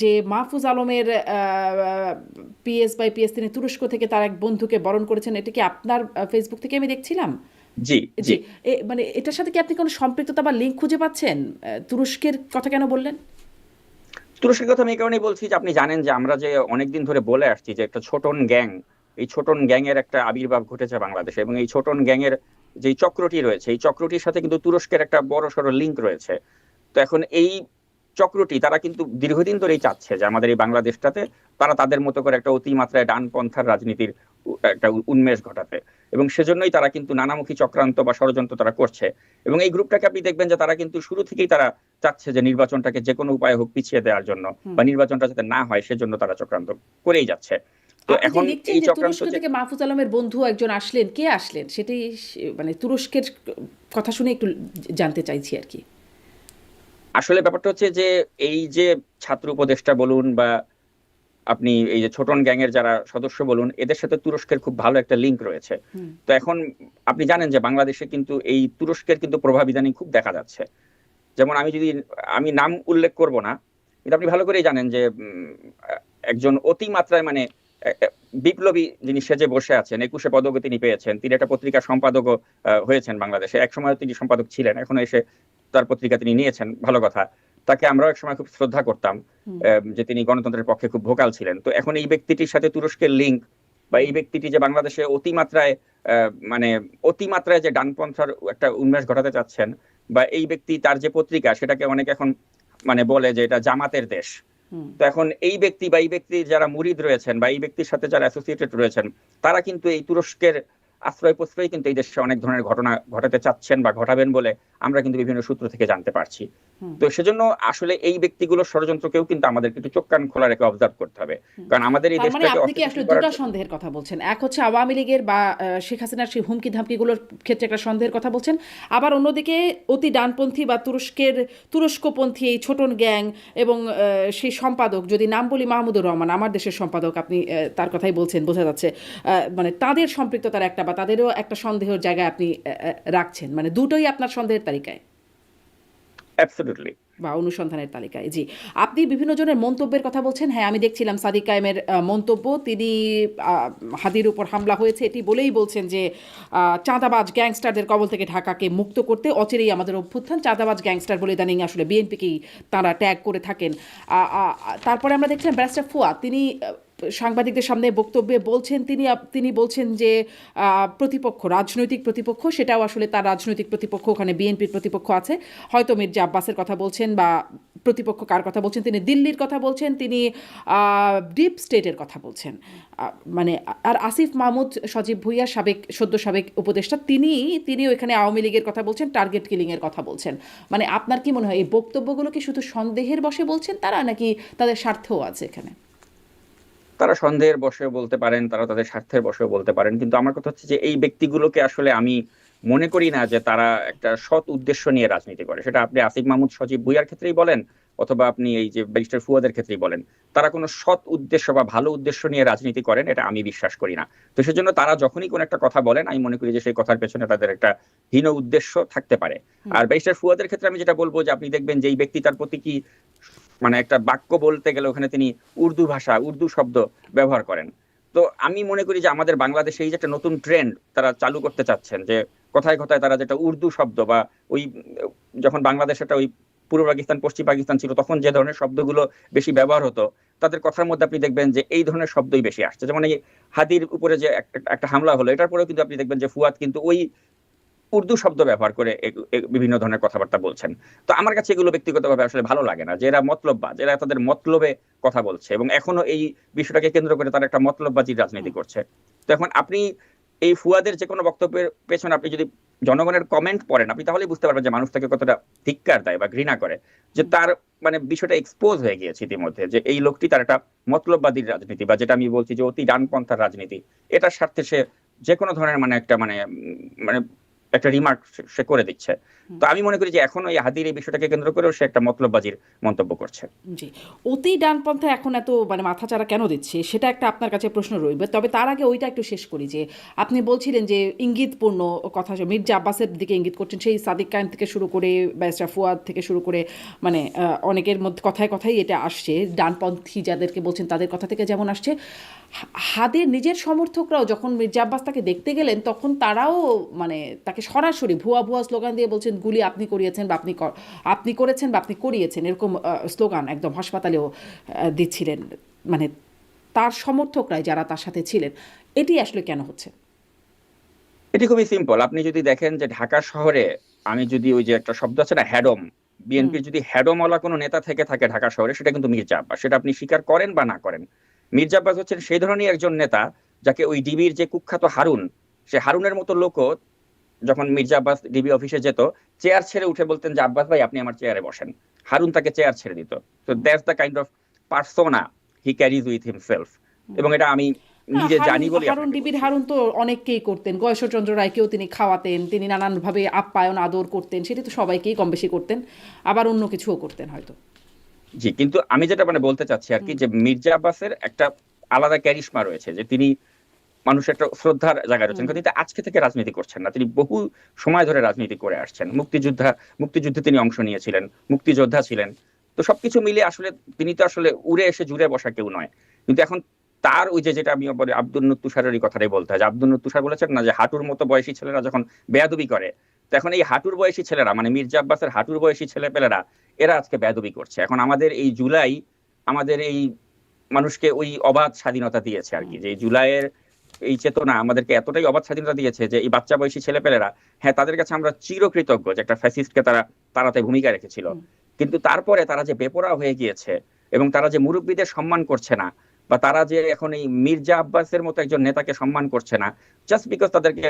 Speaker 1: যে মাহফুজ আলমের পিএস বাই পিএস তিনি তুরস্ক থেকে তার এক বন্ধুকে বরণ করেছেন, এটা কি আপনার ফেসবুক থেকে আমি দেখছিলাম?
Speaker 2: জি, জি।
Speaker 1: জি। মানে এটার সাথে কি আপনি কোনো সম্পৃক্ততা বা লিঙ্ক খুঁজে পাচ্ছেন? তুরস্কের কথা কেন বললেন?
Speaker 2: তুরস্কের কথা আমি এই কারণেই বলছি যে আপনি জানেন যে আমরা যে অনেকদিন ধরে বলে আসছি যে একটা ছোটন গ্যাং, এই ছোটন গ্যাং এর একটা আবির্ভাব ঘটেছে বাংলাদেশে, এবং এই ছোটন গ্যাং এর যে চক্রটি রয়েছে, এই চক্রটির সাথে কিন্তু তুরস্কের একটা বড় সড়ো লিঙ্ক রয়েছে। তো এখন এই চক্রটি তারা কিন্তু দীর্ঘদিন ধরেই চাচ্ছে যে আমাদের এই বাংলাদেশটাতে তারা তাদের মতো করে একটা অতিমাত্রায় ডানপন্থার রাজনীতির একটা উন্মেষ ঘটাতে, এবং সেজন্যই তারা কিন্তু নানামুখী চক্রান্ত বা ষড়যন্ত্র তারা করছে। এবং এই গ্রুপটাকে আপনি দেখবেন যে তারা কিন্তু শুরু থেকেই তারা চাচ্ছে যে নির্বাচনটাকে যে কোনো উপায়ে হোক পিছিয়ে দেওয়ার জন্য
Speaker 1: হুম।
Speaker 2: বা নির্বাচনটা যাতে না হয় সেজন্য তারা চক্রান্ত করেই যাচ্ছে। তো
Speaker 1: আপনি যে
Speaker 2: এখন
Speaker 1: লিখছেন
Speaker 2: এই
Speaker 1: যে
Speaker 2: চক্রান্ত
Speaker 1: তুরস্ক
Speaker 2: যে
Speaker 1: থেকে মাহফুজ আলমের বন্ধু একজন আসলেন, কে আসলেন সেটাই মানে তুরস্কের কথা শুনে একটু জানতে চাইছি আর কি।
Speaker 2: আসলে ব্যাপারটা হচ্ছে যে এই যে ছাত্র উপদেষ্টা বলুন বা আপনি এই যে ছোটন গ্যাং এর যারা সদস্য বলুন, এদের সাথে তুরস্কের খুব ভালো একটা লিঙ্ক রয়েছে।
Speaker 1: হুম,
Speaker 2: তো এখন আপনি জানেন যে বাংলাদেশে কিন্তু এই তুরস্কের কিন্তু প্রভাব ইদানিং খুব দেখা যাচ্ছে। যেমন আমি নাম উল্লেখ করব না, কিন্তু আপনি ভালো করেই জানেন যে একজন অতিমাত্রায় মানে বিপ্লবী যিনি সেজে বসে আছেন, 21 পদকও তিনি পেয়েছেন, তিনি একটা পত্রিকার সম্পাদকও হয়েছেন বাংলাদেশে, একসময় তিনি সম্পাদক ছিলেন, এখনো এসে তার পত্রিকা তিনি নিয়েছেন, ভালো কথা। তাকে আমরাও একসময় খুব শ্রদ্ধা করতাম,
Speaker 1: হুম
Speaker 2: যে তিনি গণতন্ত্রের পক্ষে খুব ভোকাল ছিলেন। তো এখন এই ব্যক্তিটির সাথে তুরস্কের লিঙ্ক, বা এই ব্যক্তিটি যে বাংলাদেশে অতিমাত্রায় মানে অতিমাত্রায় যে ডানপন্থার একটা উন্মেষ ঘটাতে চাচ্ছেন, বা এই ব্যক্তি তার যে পত্রিকা সেটাকে অনেক এখন মানে বলে যে এটা জামাতের দেশ।
Speaker 1: হুম
Speaker 2: তো এখন এই ব্যক্তি বা এই ব্যক্তির যারা মুরিদ রয়েছেন বা এই ব্যক্তির সাথে যারা অ্যাসোসিয়েটেড রয়েছেন, তারা কিন্তু এই তুরস্কের আশ্রয় প্রশ্রয় কিন্তু এই দেশে অনেক ধরনের ঘটনা ঘটাতে চাচ্ছেন বা ঘটাবেন বলে আমরা কিন্তু বিভিন্ন সূত্র থেকে জানতে পারছি।
Speaker 1: হুম
Speaker 2: তো সেজন্য আসলে এই ব্যক্তিগুলোর ষড়যন্ত্রকেও কিন্তু আমাদেরকে একটু চোখ কান খোলা রেখে অবজার্ভ করতে হবে,
Speaker 1: হুম।
Speaker 2: কারণ আমাদের এই
Speaker 1: তার মানে
Speaker 2: দেশটাকে
Speaker 1: আপনি কি আসলে
Speaker 2: অস্থিতিশীল করার
Speaker 1: দুটা
Speaker 2: জন্য।
Speaker 1: সন্দেহের কথা বলছেন, এক হচ্ছে আওয়ামী লীগের বা শেখ হাসিনার সেই হুমকি ধামকিগুলোর ক্ষেত্রে একটা সন্দেহের কথা বলছেন, আবার অন্যদিকে অতি ডানপন্থী বা তুরস্কপন্থী এই ছোটন গ্যাং এবং সেই সম্পাদক, যদি নাম বলি মাহমুদুর রহমান, আমার দেশের সম্পাদক, আপনি তার কথাই বলছেন, বোঝা যাচ্ছে মানে তাদের সম্পৃক্ততার একটা বা তাদেরও একটা সন্দেহের জায়গায় আপনি রাখছেন, মানে দুটোই আপনার সন্দেহের তালিকায়
Speaker 2: অ্যাবসলিউটলি।
Speaker 1: বা অনুসন্ধানের তালিকায়। জি, আপনি বিভিন্ন জনের মন্তব্যের কথা বলছেন। হ্যাঁ, আমি দেখছিলাম সাদিক কায়েমের মন্তব্য। তিনি হাদির উপর হামলা হয়েছে এটি বলেই বলছেন যে চাঁদাবাজ গ্যাংস্টারদের কবল থেকে ঢাকাকে মুক্ত করতে অচিরেই আমাদের অভ্যুত্থান। চাঁদাবাজ গ্যাংস্টার বলে ইদানিং আসলে বিএনপিকেই তাঁরা ট্যাগ করে থাকেন। তারপরে আমরা দেখছিলাম ব্যারিস্টার ফুয়াদ, তিনি সাংবাদিকদের সামনে বক্তব্যে বলছেন, তিনি বলছেন যে প্রতিপক্ষ, রাজনৈতিক প্রতিপক্ষ, সেটাও আসলে তার রাজনৈতিক প্রতিপক্ষ, ওখানে বিএনপির প্রতিপক্ষ আছে, হয়তো মির্জা আব্বাসের কথা বলছেন, বা প্রতিপক্ষ কার কথা বলছেন, তিনি দিল্লির কথা বলছেন, তিনি ডিপ স্টেটের কথা বলছেন। মানে আর আসিফ মাহমুদ সজীব ভুইয়া, সদ্য সাবেক উপদেষ্টা, তিনি এখানে আওয়ামী লীগের কথা বলছেন, টার্গেট কিলিংয়ের কথা বলছেন। মানে আপনার কি মনে হয় এই বক্তব্যগুলো কি শুধু সন্দেহের বশে বলছেন তারা, নাকি তাদের স্বার্থও আছে এখানে?
Speaker 2: তারা সন্দেহের বশে বলতে পারেন, তারা তাদের স্বার্থের বশে বলতে পারেন, কিন্তু আমার কথা হচ্ছে যে এই ব্যক্তিগুলোকে আসলে আমি মনে করি না যে তারা একটা সৎ উদ্দেশ্য নিয়ে রাজনীতি করে। সেটা আপনি আসিফ মাহমুদ সজীব ভুইয়ার ক্ষেত্রেই বলেন, অথবা আপনি এই যে ব্যারিস্টার ফুয়াদের ক্ষেত্রেই বলেন, তারা কোনো সৎ উদ্দেশ্য বা ভালো উদ্দেশ্য নিয়ে রাজনীতি করেন এটা আমি বিশ্বাস করি না। তো সেজন্য তারা যখনই কোনো একটা কথা বলেন, আমি মনে করি যে সেই কথার পেছনে তাদের একটা হীন উদ্দেশ্য থাকতে পারে।
Speaker 1: হুম
Speaker 2: আর ব্যারিস্টার ফুয়াদের ক্ষেত্রে আমি যেটা বলবো, যে আপনি দেখবেন যে এই ব্যক্তি তার প্রতি কি মানে একটা বাক্য বলতে গেলে ওখানে তিনি উর্দু ভাষা, উর্দু শব্দ ব্যবহার করেন। তো আমি মনে করি যে আমাদের বাংলাদেশে এই যে একটা নতুন ট্রেন্ড তারা চালু করতে চাচ্ছেন, যে কথায় কথায় তারা যেটা উর্দু শব্দ বা ওই যখন বাংলাদেশ একটা ওই পূর্ব পাকিস্তান পশ্চিম পাকিস্তান ছিল তখন যে ধরনের শব্দগুলো বেশি ব্যবহার হতো, তাদের কথার মধ্যে আপনি দেখবেন যে এই ধরনের শব্দই বেশি আসছে। যেমন এই হাদির উপরে যে একটা হামলা হলো, এটার পরেও কিন্তু আপনি দেখবেন যে ফুয়াদ কিন্তু ওই উর্দু শব্দ ব্যবহার করে বিভিন্ন ধরনের কথাবার্তা বলছেন। তো আমার কাছে এগুলো ব্যক্তিগতভাবে আসলে ভালো লাগে না, যে এরা মতলববাজ, এরা তাদের মতলবে কথা বলছে এবং এখনো এই বিষয়টাকে কেন্দ্র করে তারা একটা মতলববাজির রাজনীতি করছে। তো এখন আপনি এই ফুয়াদের যে কোনো বক্তব্যের পেছনে আপনি যদি জনগণের কমেন্ট পড়েন, আপনি তাহলেই বুঝতে পারবেন যে মানুষ তাকে কতটা ধিক্কার দেয় বা ঘৃণা করে, যে তার মানে বিষয়টা এক্সপোজ হয়ে গিয়েছে ইতিমধ্যে, যে এই লোকটি তার একটা মতলববাদীর রাজনীতি, বা যেটা আমি বলছি যে অতি ডানপন্থার রাজনীতি, এটার স্বার্থে সে যে কোনো ধরনের মানে একটা মানে একটা রিমার্ক সে করে দিচ্ছে। তো আমি মনে করি যে এখন ওই হাদির এই বিষয়টাকে কেন্দ্র করেও সে একটা মতলববাজির মন্তব্য করছে।
Speaker 1: জি, অতি ডানপন্থা এখন এত মানে মাথাচাড়া কেন দিচ্ছে, সেটা একটা আপনার কাছে প্রশ্ন রইবে। তবে তার আগে ওইটা একটু শেষ করি, যে আপনি বলছিলেন যে ইঙ্গিতপূর্ণ কথা, মির্জা আব্বাসের দিকে ইঙ্গিত করছেন, সেই সাদিক কায়েম থেকে শুরু করে ব্যারিস্টার ফুয়াদ থেকে শুরু করে, মানে অনেকের মধ্যে কথায় কথাই এটা আসছে, ডানপন্থী যাদেরকে বলছেন তাদের কথা থেকে যেমন আসছে। হাদির নিজের সমর্থকরাও যখন মির্জা আব্বাস তাকে দেখতে গেলেন, তখন তারাও মানে তাকে সরাসরি ভুয়া ভুয়া স্লোগান দিয়ে বলছেন, গুলি আপনি করিয়েছেন বা আপনি করেছেন বা আপনি করিয়েছেন, এরকম স্লোগান একদম হাসপাতালেও দিচ্ছিলেন, মানে তার সমর্থকরাই যারা তার সাথে ছিলেন। এটি আসলে কেন হচ্ছে?
Speaker 2: এটি খুবই সিম্পল। আপনি যদি দেখেন যে ঢাকা শহরে, আমি যদি ওই যে একটা শব্দ আছে না, হ্যাডম,
Speaker 1: হুম
Speaker 2: বিএনপির যদি হ্যাডমওয়ালা কোনো নেতা থেকে থাকে ঢাকা শহরে, সেটা কিন্তু মির্জা আব্বাস। সেটা আপনি স্বীকার করেন বা না করেন, মির্জা আব্বাস হচ্ছেন সেই ধরনের একজন নেতা যাকে ওই ডিবির যে কুখ্যাত হারুন, সে হারুনের মতো লোকও যখন মির্জা আব্বাস ডিবি অফিসে যেত, চেয়ার ছেড়ে উঠে বলতেন যে আব্বাস ভাই আপনি আমার চেয়ারে বসেন, হারুন তাকে চেয়ার ছেড়ে দিত। তো that's the kind of persona he carries with himself. এবং এটা আমি
Speaker 1: না,
Speaker 2: নিজে
Speaker 1: হারুন
Speaker 2: জানি বলে
Speaker 1: হারুন
Speaker 2: আপনাকে
Speaker 1: ডিবির
Speaker 2: বলছি।
Speaker 1: হারুন তো অনেককেই করতেন, গয়েশ্বরচন্দ্র রায়কেও তিনি খাওয়াতেন, তিনি নানানভাবে আপ্যায়ন আদর করতেন, সেটি তো সবাইকেই কম বেশি করতেন, আবার অন্য কিছুও করতেন হয়তো।
Speaker 2: জি, কিন্তু আমি যেটা বলতে চাচ্ছি আর কি,
Speaker 1: হুম
Speaker 2: যে মির্জা আব্বাসের একটা আলাদা ক্যারিশমা রয়েছে, যে তিনি মানুষের একটা শ্রদ্ধার জায়গায় রয়েছেন,
Speaker 1: হুম
Speaker 2: কিন্তু তিনি আজকে থেকে রাজনীতি করছেন না, তিনি বহু সময় ধরে রাজনীতি করে আসছেন। মুক্তিযুদ্ধে তিনি অংশ নিয়েছিলেন, মুক্তিযোদ্ধা ছিলেন। তো সবকিছু মিলে আসলে তিনি তো আসলে উড়ে এসে জুড়ে বসা কেউ নয়। কিন্তু এখন তার ওই যে যেটা আমি বলি আব্দুল নূর তুষারের কথাটাই বলতে হয়, যে আব্দুল নূর তুষার বলেছেন না যে হাঁটুর মতো বয়সী ছেলেরা যখন বেয়াদবি করে, তো এখন এই হাঁটুর বয়সী ছেলেরা, মানে মির্জা আব্বাসের হাঁটুর বয়সী ছেলেপেলেরা এরা আজকে বেয়াদবি করছে। এখন আমাদের এই জুলাই আমাদের এই মানুষকে ওই অবাধ স্বাধীনতা দিয়েছে আর কি, যে এই জুলাইয়ের এই চেতনা আমাদেরকে এতটাই অবাধ স্বাধীনতা দিয়েছে যে এই বাচ্চা বয়সী ছেলেপেলেরা, হ্যাঁ তাদের কাছে আমরা চিরকৃতজ্ঞ যে একটা ফ্যাসিস্টকে তারা তাড়াতে ভূমিকা রেখেছিল, কিন্তু তারপরে তারা যে বেপরোয়া হয়ে গিয়েছে এবং তারা যে মুরব্বীদের সম্মান করছে না, বা তারা যে এখন এই মির্জা আব্বাসের মতো একজন নেতাকে সম্মান করছে না, জাস্ট বিকজ তাদেরকে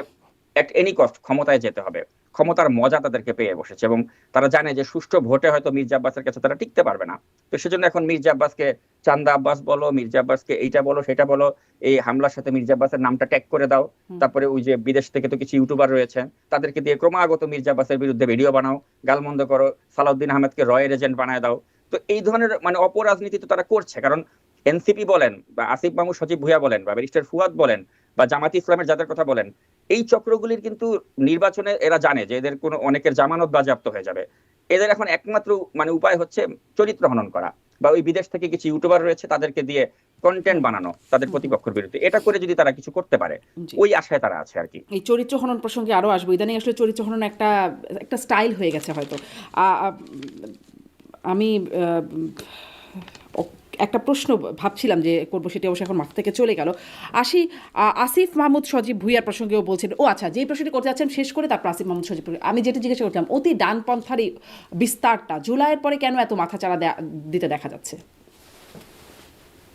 Speaker 2: এট এনি কস্ট ক্ষমতায় যেতে হবে, ক্ষমতার মজা তাদেরকে পেয়ে বসেছে, এবং তারা জানে যে সুষ্ঠু ভোটে হয়তো মির্জা আব্বাসের কাছে তারা টিকতে পারবে না। তো সেজন্য এখন মির্জা আব্বাসকে চান্দা আব্বাস বলো, মির্জা আব্বাসকে এইটা বলো সেটা বলো, এই হামলার সাথে মির্জা আব্বাসের নামটা ট্যাগ করে দাও, তারপরে ওই যে বিদেশ থেকে তো কিছু ইউটিউবার রয়েছে তাদেরকে দিয়ে ক্রমাগত মির্জা আব্বাসের বিরুদ্ধে ভিডিও বানাও, গালমন্দ করো, সালাউদ্দিন আহমেদকে রয়ের এজেন্ট বানায় দাও। তো এই ধরনের মানে অপরাজনীতি তো তারা করছে, কারণ এনসিপি বলেন বা আসিফ মাহমুদ সজীব ভুঁইয়া বলেন বা ব্যারিস্টার ফুয়াদ বলেন বা জামাত ইসলামের যাদের কথা বলেন, এই চক্রগুলির কিন্তু নির্বাচনে এরা জানে যে এদের কোনো অনেকের জামানত বাজেয়াপ্ত হয়ে যাবে। এদের এখন একমাত্র মানে উপায় হচ্ছে চরিত্র হনন করা, বা ওই বিদেশ থেকে কিছু ইউটিউবার রয়েছে তাদেরকে দিয়ে কন্টেন্ট বানানো তাদের প্রতিপক্ষের বিরুদ্ধে। এটা করে যদি তারা কিছু করতে পারে, ওই আশায় তারা আছে আর কি।
Speaker 1: এই চরিত্র হনন প্রসঙ্গে আরো আসবো। ইদানিং আসলে চরিত্র হনন একটা একটা স্টাইল হয়ে গেছে হয়তো। আমি একটা প্রশ্ন ভাবছিলাম যে করবো, সেটা অবশ্য এখন মাথা থেকে চলে গেল। আসিফ মাহমুদ সজীব ভুঁইয়ার প্রসঙ্গেও বলছেন, ও আচ্ছা যেই প্রশ্নটি করতে যাচ্ছেন শেষ করে তারপর আসিফ মাহমুদ সজীব, আমি যেটা জিজ্ঞাসা করছিলাম অতি ডানপন্থারই বিস্তারটা জুলাইয়ের পরে কেন এত মাথাচাড়া দিতে দেখা যাচ্ছে?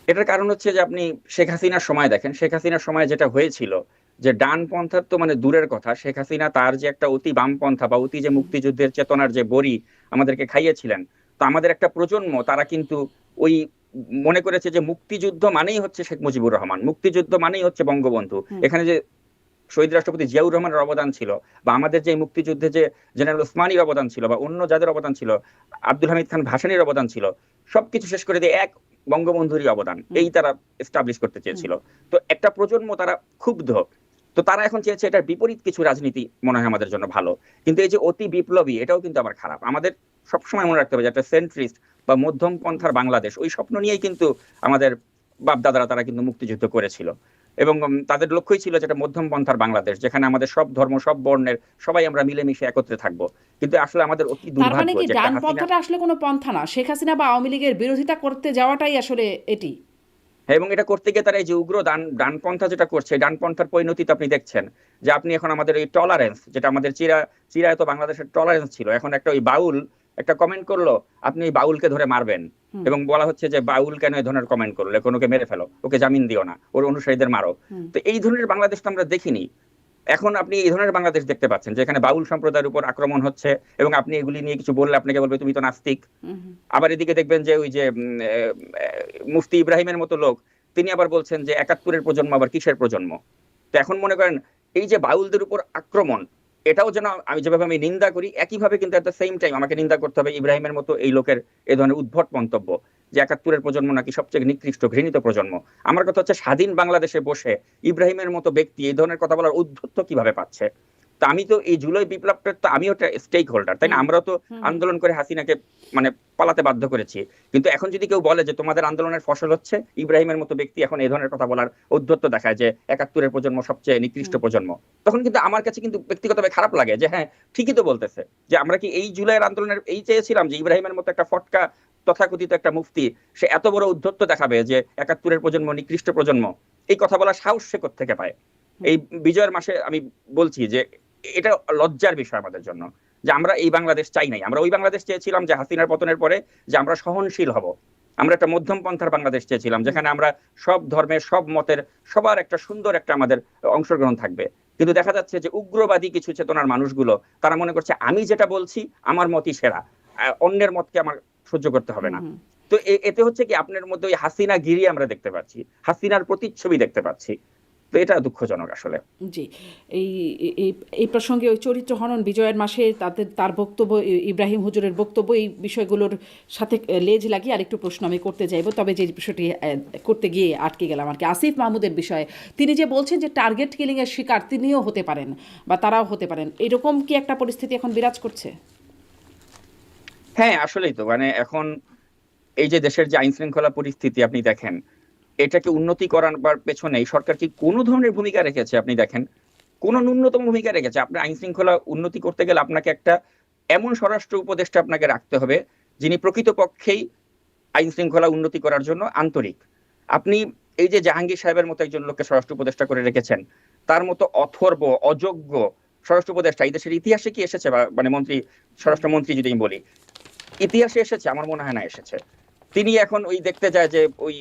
Speaker 2: এটার কারণ হচ্ছে যে আপনি শেখ হাসিনার সময় দেখেন, শেখ হাসিনার সময় যেটা হয়েছিল যে ডানপন্থার তো মানে দূরের কথা, শেখ হাসিনা তার যে একটা অতি বামপন্থা বা অতি যে মুক্তিযুদ্ধের চেতনার যে বড়ি আমাদেরকে খাইয়েছিলেন, তো আমাদের একটা প্রজন্ম তারা কিন্তু ওই মনে করেছে যে মুক্তিযুদ্ধ মানেই হচ্ছে শেখ মুজিবুর রহমান, মুক্তিযুদ্ধ মানেই হচ্ছে বঙ্গবন্ধু। এখানে যে শহীদ রাষ্ট্রপতি জিয়াউর রহমানের অবদান ছিল, বা আমাদের যে মুক্তিযুদ্ধে যে জেনারেল ওসমানীর অবদান ছিল, বা অন্য যাদের অবদান ছিল, আব্দুল হামিদ খান ভাসানীর অবদান ছিল, সবকিছু শেষ করে দিয়ে এক বঙ্গবন্ধুরই অবদান এই তারা এস্টাবলিশ করতে চেয়েছিল। তো একটা প্রজন্ম তারা ক্ষুব্ধ, তো তারা এখন চেয়েছে এটার বিপরীত কিছু রাজনীতি মনে হয় আমাদের জন্য ভালো। কিন্তু এই যে অতি বিপ্লবী, এটাও কিন্তু আবার খারাপ। আমাদের সবসময় মনে রাখতে হবে যে একটা সেন্ট্রিস্ট বা মধ্যম পন্থার বাংলাদেশ, ওই স্বপ্ন নিয়েই কিন্তু আমাদের বাপ দাদারা তারা কিন্তু মুক্তিযুদ্ধ করেছিল, এবং তাদের লক্ষ্যই ছিল যেটা মধ্যম পন্থার বাংলাদেশ, যেখানে আমাদের সব ধর্ম সব বর্ণের সবাই আমরা মিলেমিশে একত্রে থাকবো। কিন্তু আসলে আমাদের অতি
Speaker 1: তার মানে
Speaker 2: দুর্ভাগ্য
Speaker 1: কি
Speaker 2: যে
Speaker 1: ডান পন্থাটা আসলে কোনো পন্থা না, শেখ হাসিনা বা আওয়ামী লীগের বিরোধিতা করতে যাওয়াটাই আসলে এটি।
Speaker 2: হ্যাঁ, এবং এটা করতে গিয়ে তারা এই যে উগ্র ডানপন্থা যেটা করছে, ডানপন্থার পরিণতি তো আপনি দেখছেন যে আপনি এখন আমাদের এই টলারেন্স, যেটা আমাদের চিরায়ত বাংলাদেশের টলারেন্স ছিল, এখন একটা ওই বাউল একটা কমেন্ট করলো, আপনি ওই বাউলকে ধরে মারবেন, এবং বলা হচ্ছে যে বাউল কেন এই ধরনের কমেন্ট করলো, কোনোকে মেরে ফেলো, ওকে জামিন দিও না, ওর অনুসারীদের মারো। তো এই ধরনের বাংলাদেশ তো আমরা দেখিনি। এখন আপনি এই ধরনের বাংলাদেশ দেখতে পাচ্ছেন যেখানে বাউল সম্প্রদায়ের উপর আক্রমণ হচ্ছে, এবং আপনি এগুলি নিয়ে কিছু বললে আপনাকে বলবে তুমি তো নাস্তিক। আবার এদিকে দেখবেন যে ওই যে মুফতি ইব্রাহিমের মতো লোক, তিনি আবার বলছেন যে ৭১-এর প্রজন্ম আবার কিসের প্রজন্ম। তো এখন মনে করেন এই যে বাউলদের উপর আক্রমণ, এটাও যেন আমি যেভাবে আমি নিন্দা করি, একইভাবে কিন্তু এট দ্য সেম টাইম আমাকে নিন্দা করতে হবে ইব্রাহিমের মতো এই লোকের এই ধরনের উদ্ভট মন্তব্য যে ৭১-এর প্রজন্ম নাকি সবচেয়ে নিকৃষ্ট ঘৃণিত প্রজন্ম। আমার কথা হচ্ছে স্বাধীন বাংলাদেশে বসে ইব্রাহিমের মতো ব্যক্তি এই ধরনের কথা বলার উদ্ধত্ত কিভাবে পাচ্ছে? তো আমি তো এই জুলাই বিপ্লবটার তো আমিও একটা স্টেক হোল্ডার, তাই না? আমরা তো আন্দোলন করে হাসিনাকে মানে পালাতে বাধ্য করেছি, কিন্তু এখন যদি কেউ বলে যে তোমাদের আন্দোলনের ফসল হচ্ছে ইব্রাহিমের মতো ব্যক্তি এখন এই ধরনের কথা বলার উদ্ধত্ত দেখায় যে ৭১-এর প্রজন্ম সবচেয়ে নিকৃষ্ট প্রজন্ম, তখন কিন্তু আমার কাছে কিন্তু ব্যক্তিগতভাবে খারাপ লাগে যে হ্যাঁ ঠিকই তো বলতেছে, যে আমরা কি এই জুলাইয়ের আন্দোলনের এই চেয়েছিলাম যে ইব্রাহিমের মতো একটা ফটকা তথাকথিত একটা মুফতি সে এত বড় উদ্ধত্ত দেখাবে যে ৭১-এর প্রজন্ম নিকৃষ্ট প্রজন্ম? এই কথা বলার সাহস সে কোত্থেকে পায়? এই বিজয়ের মাসে আমি বলছি যে এটা লজ্জার বিষয় আমাদের জন্য, যে আমরা এই বাংলাদেশ চাই নাই। আমরা ওই বাংলাদেশ চেয়েছিলাম যে হাসিনার পতনের পরে যে আমরা সহনশীল হব, আমরা একটা মধ্যম পন্থার বাংলাদেশ চেয়েছিলাম যেখানে আমরা সব ধর্মের সব মতের সবার একটা সুন্দর একটা আমাদের অংশগ্রহণ থাকবে। কিন্তু দেখা যাচ্ছে যে উগ্রবাদী কিছু চেতনার মানুষগুলো তারা মনে করছে আমি যেটা বলছি আমার মতই সেরা, অন্যের মতকে আমার সহ্য করতে হবে না। তো এতে হচ্ছে কি আপনার মধ্যে ওই হাসিনা গিরি আমরা দেখতে পাচ্ছি, হাসিনার প্রতিচ্ছবি দেখতে পাচ্ছি। তো এটা দুঃখজনক আসলে।
Speaker 1: জি, এই এই এই প্রসঙ্গে ওই চরিত্র হনন বিজয়ের মাসে তার বক্তব্য, ইব্রাহিম হুজুরের বক্তব্য, এই বিষয়গুলোর সাথে লেজ লাগিয়ে আরেকটু প্রশ্ন আমি করতে চাইব, তবে যে বিষয়টি করতে গিয়ে আটকে গেলাম আর কি, আসিফ মাহমুদের বিষয়ে। তিনি যে বলছেন যে টার্গেট কিলিংয়ের শিকার তিনিও হতে পারেন বা তারাও হতে পারেন, এরকম কি একটা পরিস্থিতি এখন বিরাজ করছে?
Speaker 2: হ্যাঁ আসলেই তো, মানে এখন এই যে দেশের যে আইন শৃঙ্খলা পরিস্থিতি আপনি দেখেন, এটাকে উন্নতি করার পেছনে সরকার কি কোনো ধরনের ভূমিকা রেখেছে? আপনি দেখেন কোনো ন্যূনতম ভূমিকা রেখেছে? আপনার আইন শৃঙ্খলা উন্নতি করতে গেলে আপনাকে একটা এমন স্বরাষ্ট্র উপদেষ্টা আপনাকে রাখতে হবে যিনি প্রকৃতপক্ষেই আইন শৃঙ্খলা উন্নতি করার জন্য আন্তরিক। আপনি এই যে জাহাঙ্গীর সাহেবের মতো একজন লোককে স্বরাষ্ট্র উপদেষ্টা করে রেখেছেন, তার মতো অথর্ব অযোগ্য স্বরাষ্ট্র উপদেষ্টা এই দেশের ইতিহাসে কি এসেছে? বা মানে মন্ত্রী, স্বরাষ্ট্রমন্ত্রী যদি আমি বলি, ইতিহাসে এসেছে? আমার মনে হয় না এসেছে। তিনি এখন ওই দেখতে যায় যে ওই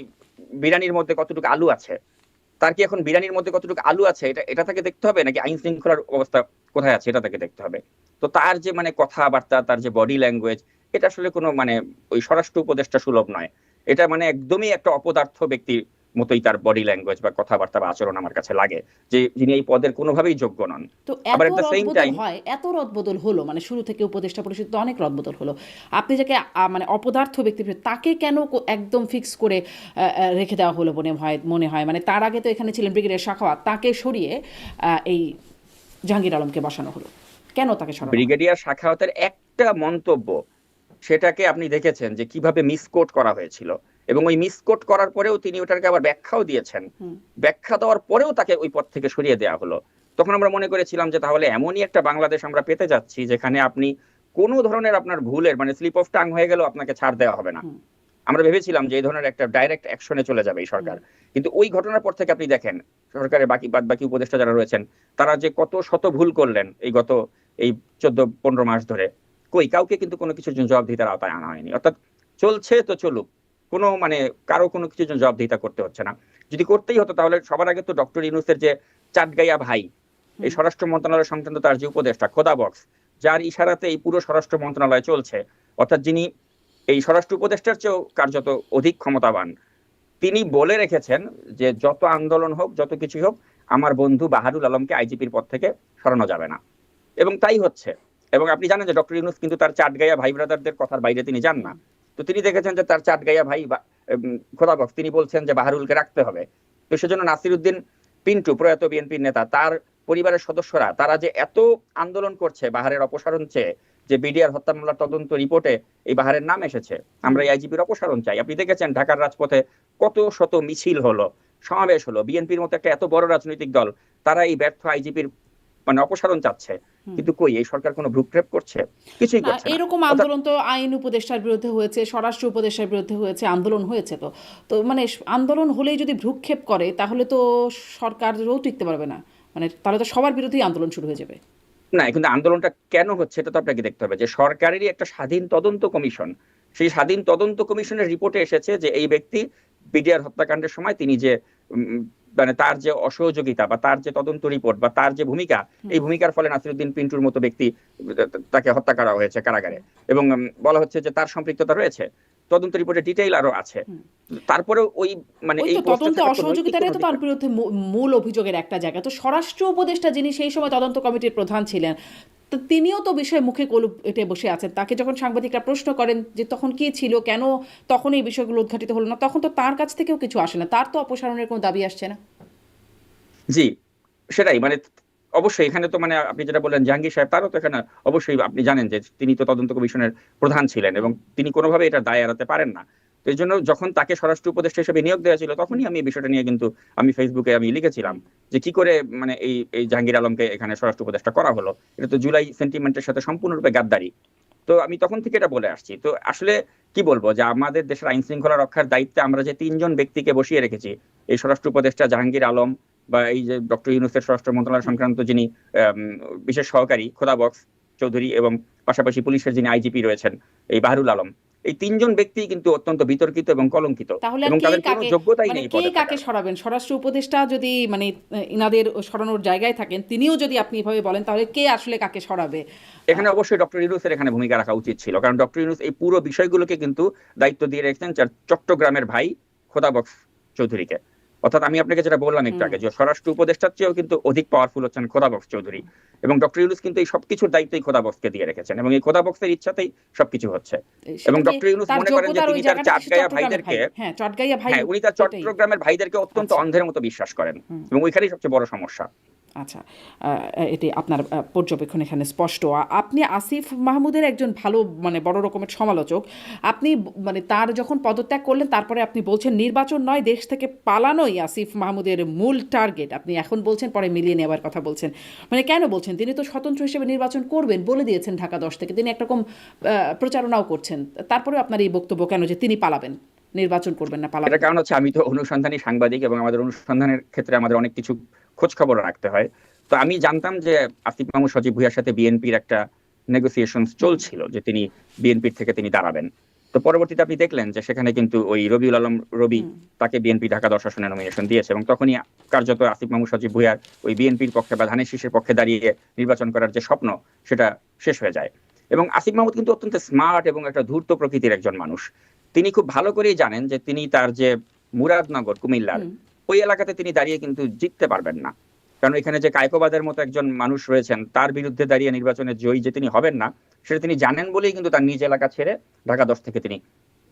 Speaker 2: বিরিয়ানির মধ্যে কতটুকু আলু আছে। তার কি এখন বিরিয়ানির মধ্যে কতটুকু আলু আছে এটা তাকে দেখতে হবে, নাকি আইন শৃঙ্খলার অবস্থা কোথায় আছে এটা তাকে দেখতে হবে? তো তার যে মানে কথাবার্তা, তার যে বডি ল্যাঙ্গুয়েজ, এটা আসলে কোনো মানে ওই স্বরাষ্ট্র উপদেষ্টা সুলভ নয়। এটা মানে একদমই একটা অপদার্থ ব্যক্তির মতোই তার বডি ল্যাঙ্গুয়েজ বা কথাবার্তা বা আচরণ আমার কাছে লাগে, যে যিনি এই পদের কোনোভাবেই যোগ্য নন।
Speaker 1: তো
Speaker 2: আবার
Speaker 1: এত
Speaker 2: এট দ্য সেম
Speaker 1: রদবদল
Speaker 2: টাইম,
Speaker 1: হয়, এত রদবদল হলো, মানে শুরু থেকে উপদেষ্টা পরিষদ তো অনেক রদবদল হলো, আপনি যাকে মানে অপদার্থ ব্যক্তি তাকে কেন একদম ফিক্স করে রেখে দেওয়া হলো মনে হয় মানে তার আগে তো এখানে ছিলেন ব্রিগেডিয়ার সাখাওয়াত, তাকে সরিয়ে এই জাহাঙ্গীর আলমকে বসানো হলো, কেন তাকে সরানো হলো?
Speaker 2: ব্রিগেডিয়ার সাখাওয়াতের একটা মন্তব্য, সেটাকে আপনি দেখেছেন যে কিভাবে মিসকোট করা হয়েছিল, এবং ওই মিসকোট করার পরেও তিনি ওটাকে আবার ব্যাখ্যাও দিয়েছেন। ব্যাখ্যা দেওয়ার পরেও তাকে ওই পদ থেকে সরিয়ে দেওয়া হলো। তখন আমরা মনে করেছিলাম যে তাহলে এমনই একটা বাংলাদেশ আমরা পেতে যাচ্ছি যেখানে আপনি কোনো ধরনের আপনার ভুলের মানে স্লিপ অফ টাং হয়ে গেলেও আপনাকে ছাড় দেওয়া হবে না। আমরা ভেবেছিলাম যে এই ধরনের একটা ডাইরেক্ট অ্যাকশনে চলে যাবে এই সরকার, কিন্তু ওই ঘটনার পর থেকে আপনি দেখেন সরকারের বাকি উপদেষ্টা যারা রয়েছেন, তারা যে কত শত ভুল করলেন এই 14-15 মাস ধরে, কই কাউকে কিন্তু কোনো কিছুর জন্য জবাবদিহিতার আওতায় আনা হয়নি। অর্থাৎ চলছে তো চলুক, কোনো মানে কারো কোনো কিছুর জন্য জবাবদিহিতা করতে হচ্ছে না। যদি করতেই হতো তাহলে সবার আগে তো ডক্টর ইউনূসের যে চাটগাইয়া ভাই, এই স্বরাষ্ট্র মন্ত্রণালয় সংক্রান্ত তার যে উপদেষ্টা খোদা বক্স, যার ইশারাতে এই পুরো স্বরাষ্ট্র মন্ত্রণালয় চলছে, অর্থাৎ যিনি এই স্বরাষ্ট্র উপদেষ্টার চেয়েও কার্যত অধিক ক্ষমতাবান, তিনি বলে রেখেছেন যে যত আন্দোলন হোক, যত কিছুই হোক, আমার বন্ধু বাহারুল আলমকে আইজিপির পদ থেকে সরানো যাবে না। এবং তাই হচ্ছে। এবং আপনি জানেন যে ডক্টর ইউনূস কিন্তু তার চাটগাইয়া ভাই ব্রাদারদের কথার বাইরে তিনি যান না। তো তিনি দেখেছেন যে তার চাটগাইয়া ভাই খোদা বক্স তিনি বলছেন যে বাহারুলকে রাখতে হবে। তো সেজন্য নাসিরউদ্দিন পিন্টু, প্রয়াত বিএনপির নেতা, তার পরিবারের সদস্যরা, তারা যে এত আন্দোলন করছে বাহারের অপসারণ চেয়ে, যে বিডিআর হত্যা মামলার তদন্ত রিপোর্টে এই বাহারের নাম এসেছে, আমরা এই আইজিপির অপসারণ চাই। আপনি দেখেছেন ঢাকার রাজপথে কত শত মিছিল হলো, সমাবেশ হলো। বিএনপির মতো একটা এত বড় রাজনৈতিক দল, তারা এই ব্যর্থ আইজিপির মানে অপসারণ চাচ্ছে, কিন্তু কই এই সরকার কোনো ভ্রুক্ষেপ করছে? কিছুই
Speaker 1: না,
Speaker 2: করছে না।
Speaker 1: এরকম আন্দোলন তো আইন উপদেষ্টার বিরুদ্ধে হয়েছে, স্বরাষ্ট্র উপদেষ্টার বিরুদ্ধে হয়েছে, আন্দোলন হয়েছে। তো তো মানে আন্দোলন হলেই যদি ভ্রুক্ষেপ করে তাহলে তো সরকারও টিকতে পারবে না, মানে তাহলে তো সবার বিরুদ্ধেই আন্দোলন শুরু হয়ে যাবে।
Speaker 2: না, কিন্তু আন্দোলনটা কেন হচ্ছে এটা তো আপনাকে দেখতে হবে। যে সরকারেরই একটা স্বাধীন তদন্ত কমিশন, সেই স্বাধীন তদন্ত কমিশনের রিপোর্টে এসেছে যে এই ব্যক্তি বিডিআর হত্যাকাণ্ডের সময় তিনি যে মানে তার যে অসহযোগিতা বা তার যে তদন্ত রিপোর্ট বা তার যে ভূমিকা, এই ভূমিকার ফলে নাসিরউদ্দিন পিন্টুর মতো ব্যক্তি তাকে হত্যা করা হয়েছে কারাগারে, এবং বলা হচ্ছে যে তার সম্পৃক্ততা রয়েছে। তদন্ত রিপোর্টে ডিটেইল আরো আছে। তারপরে ওই মানে
Speaker 1: ওই
Speaker 2: এই
Speaker 1: তো
Speaker 2: পোস্টে
Speaker 1: তদন্তে
Speaker 2: থাকা তো নৈতিক
Speaker 1: অসহযোগিতাটাই
Speaker 2: কোনো
Speaker 1: তো
Speaker 2: দিক
Speaker 1: তার বিরুদ্ধে মূল অভিযোগের একটা জায়গা। তো স্বরাষ্ট্র উপদেষ্টা যিনি সেই সময় তদন্ত কমিটির প্রধান ছিলেন, তো তিনিও তো বিষয়ে মুখে কলু এঁটে বসে আছেন। তাকে যখন সাংবাদিকরা প্রশ্ন করেন যে তখন কি ছিল, কেন তখন এই বিষয়গুলো উদ্ঘাটিত হলো না, তখন তো তার কাছ থেকেও কিছু আসে না, তার তো অপসারণের কোনো দাবি আসছে না।
Speaker 2: জি, সেটাই মানে অবশ্যই এখানে তো মানে আপনি যেটা বললেন জাহাঙ্গীর সাহেব, তারও তো এখানে অবশ্যই আপনি জানেন যে তিনি তো তদন্ত কমিশনের প্রধান ছিলেন এবং তিনি কোনোভাবে এটা দায় এড়াতে পারেন না। তো এই জন্য যখন তাকে স্বরাষ্ট্র উপদেষ্টা হিসেবে নিয়োগ দেওয়া ছিল, তখনই আমি এই বিষয়টা নিয়ে কিন্তু আমি ফেসবুকে আমি লিখেছিলাম যে কি করে মানে এই জাহাঙ্গীর আলমকে এখানে স্বরাষ্ট্র উপদেষ্টা করা হলো। এটা তো জুলাই সেন্টিমেন্টের সাথে সম্পূর্ণরূপে গাদ্দারি। তো আমি তখন থেকে এটা বলে আসছি। তো আসলে কি বলবো, যে আমাদের দেশের আইন শৃঙ্খলা রক্ষার দায়িত্বে আমরা যে 3জন ব্যক্তিকে বসিয়ে রেখেছি, এই স্বরাষ্ট্র উপদেষ্টা জাহাঙ্গীর আলম, বা এই যে ডক্টর ইউনূসের স্বরাষ্ট্র মন্ত্রণালয় সংক্রান্ত যিনি বিশেষ সহকারী খোদা বক্স চৌধুরী, এবং পাশাপাশি পুলিশের যিনি আইজিপি রয়েছেন এই বাহারুল আলম, এই 3জন ব্যক্তি কিন্তু অত্যন্ত বিতর্কিত এবং কলঙ্কিত,
Speaker 1: তাহলে
Speaker 2: এবং
Speaker 1: কে
Speaker 2: তাদের কোনো
Speaker 1: কাকে,
Speaker 2: যোগ্যতাই
Speaker 1: মানে
Speaker 2: নেই
Speaker 1: কে
Speaker 2: পদে
Speaker 1: কাকে
Speaker 2: থাকার।
Speaker 1: সরাবেন? স্বরাষ্ট্র উপদেষ্টা যদি মানে ইনাদের সরানোর জায়গায় থাকেন, তিনিও যদি আপনি এভাবে বলেন, তাহলে কে আসলে কাকে সরাবে?
Speaker 2: এখানে অবশ্যই ডক্টর ইউনূসের এখানে ভূমিকা রাখা উচিত ছিল, কারণ ডক্টর ইউনূস এই পুরো বিষয়গুলোকে কিন্তু দায়িত্ব দিয়ে রেখেছেন চট্টগ্রামের ভাই খোদা বক্স চৌধুরীকে। অর্থাৎ আমি আপনাকে যেটা বললাম একটু আগে, যে স্বরাষ্ট্র উপদেষ্টার চেয়েও কিন্তু অধিক পাওয়ারফুল হচ্ছেন খোদা বক্স চৌধুরী, এবং ডক্টর ইউনূস কিন্তু এই সবকিছুর দায়িত্বই খোদা বক্সকে দিয়ে রেখেছেন, এবং এই খোদা বক্সের ইচ্ছাতেই সবকিছু হচ্ছে। এবং
Speaker 1: সেটা কি
Speaker 2: ডক্টর ইউনূস
Speaker 1: তার
Speaker 2: মনে করেন যে
Speaker 1: যোগ্যতার ওই
Speaker 2: তিনি তার
Speaker 1: জায়গাটা হচ্ছে
Speaker 2: চাটগাঁয়া
Speaker 1: চট্টগ্রামের ভাই?
Speaker 2: ভাইদেরকে,
Speaker 1: হ্যাঁ, চটগাইয়া ভাই,
Speaker 2: হ্যাঁ উনি তার
Speaker 1: এটাই।
Speaker 2: চট্টগ্রামের ভাইদেরকে অত্যন্ত
Speaker 1: আচ্ছা,
Speaker 2: অন্ধের মতো বিশ্বাস করেন, এবং ওইখানেই সবচেয়ে বড় সমস্যা।
Speaker 1: আচ্ছা, এটি আপনার পর্যবেক্ষণ এখানে স্পষ্ট। আপনি আসিফ মাহমুদের একজন ভালো মানে বড় রকমের সমালোচক। আপনি মানে তার যখন পদত্যাগ করলেন তারপরে আপনি বলছেন নির্বাচন নয়, দেশ থেকে পালানোই আসিফ মাহমুদের মূল টার্গেট। আপনি এখন বলছেন, পরে মিলিয়ে নেওয়ার কথা বলছেন। মানে কেন বলছেন? তিনি তো স্বতন্ত্র হিসেবে নির্বাচন করবেন বলে দিয়েছেন ঢাকা 10 থেকে। তিনি একরকম প্রচারণাও করছেন। তারপরেও আপনার এই বক্তব্য কেন যে তিনি পালাবেন, নির্বাচন করবেন না,
Speaker 2: এটার
Speaker 1: পালাবেন?
Speaker 2: কারণ হচ্ছে আমি তো অনুসন্ধানী সাংবাদিক এবং আমাদের অনুসন্ধানের ক্ষেত্রে আমাদের অনেক কিছু খোঁজ খবর রাখতে হয়। তো আমি জানতাম যে আসিফ মাহমুদ সজীব ভুঁইয়ার সাথে বিএনপির একটা নেগোসিয়েশন চলছিল যে তিনি বিএনপির থেকে তিনি দাঁড়াবেন। তো পরবর্তীতে আপনি দেখলেন যে সেখানে কিন্তু ওই রবিউল আলম রবি তাকে বিএনপি ঢাকা 10 আসনে নমিনেশন দিয়েছে এবং তখনই কার্যত আসিফ মাহমুদ সজীব ভুঁইয়ার ওই বিএনপির পক্ষে বা ধানের শীষের পক্ষে দাঁড়িয়ে নির্বাচন করার যে স্বপ্ন সেটা শেষ হয়ে যায়। এবং আসিফ মাহমুদ কিন্তু অত্যন্ত স্মার্ট এবং একটা ধূর্ত প্রকৃতির একজন মানুষ। তিনি খুব ভালো করেই জানেন যে তিনি তার যে মুরাদনগর কুমিল্লার ওই এলাকাতে তিনি দাঁড়িয়ে কিন্তু জিততে পারবেন না, কারণ এখানে যে কায়কোবাদের মতো একজন মানুষ রয়েছেন তার বিরুদ্ধে দাঁড়িয়ে নির্বাচনে জয়ী যে তিনি হবেন না সেটা তিনি জানেন বলেই কিন্তু তার নিজ এলাকা ছেড়ে ঢাকা 10 থেকে তিনি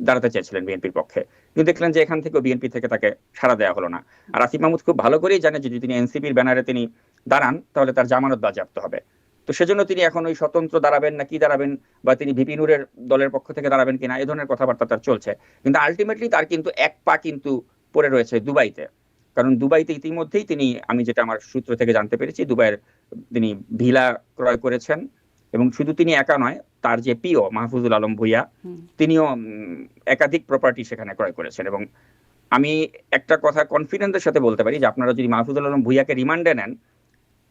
Speaker 2: দাঁড়াতে চেয়েছিলেন বিএনপির পক্ষে। কিন্তু দেখলেন যে এখান থেকে বিএনপি থেকে তাকে সাড়া দেওয়া হলো না। আর আসিফ মাহমুদ খুব ভালো করেই জানে যে যদি তিনি এনসিপির ব্যানারে তিনি দাঁড়ান তাহলে তার জামানত বাজেয়াপ্ত হবে। তো সেজন্য তিনি এখন ওই স্বতন্ত্র দাঁড়াবেন না কি দাঁড়াবেন বা তিনি ভিপি নুরের দলের পক্ষ থেকে দাঁড়াবেন কিনা এই ধরনের কথাবার্তা তার চলছে। কিন্তু আলটিমেটলি তার কিন্তু এক পা কিন্তু পড়ে রয়েছে দুবাইতে। কারণ দুবাইতে ইতিমধ্যেই তিনি, আমি যেটা আমার সূত্র থেকে জানতে পেরেছি, দুবাইয়ের তিনি ভিলা ক্রয় করেছেন এবং শুধু তিনি একা নয়, তার যে পিও মাহফুজুল আলম ভুঁইয়া তিনিও একাধিক প্রপার্টি সেখানে ক্রয় করেছেন। এবং আমি একটা কথা কনফিডেন্সের সাথে বলতে পারি যে আপনারা যদি মাহফুজুল আলম ভুঁইয়াকে রিমান্ডে নেন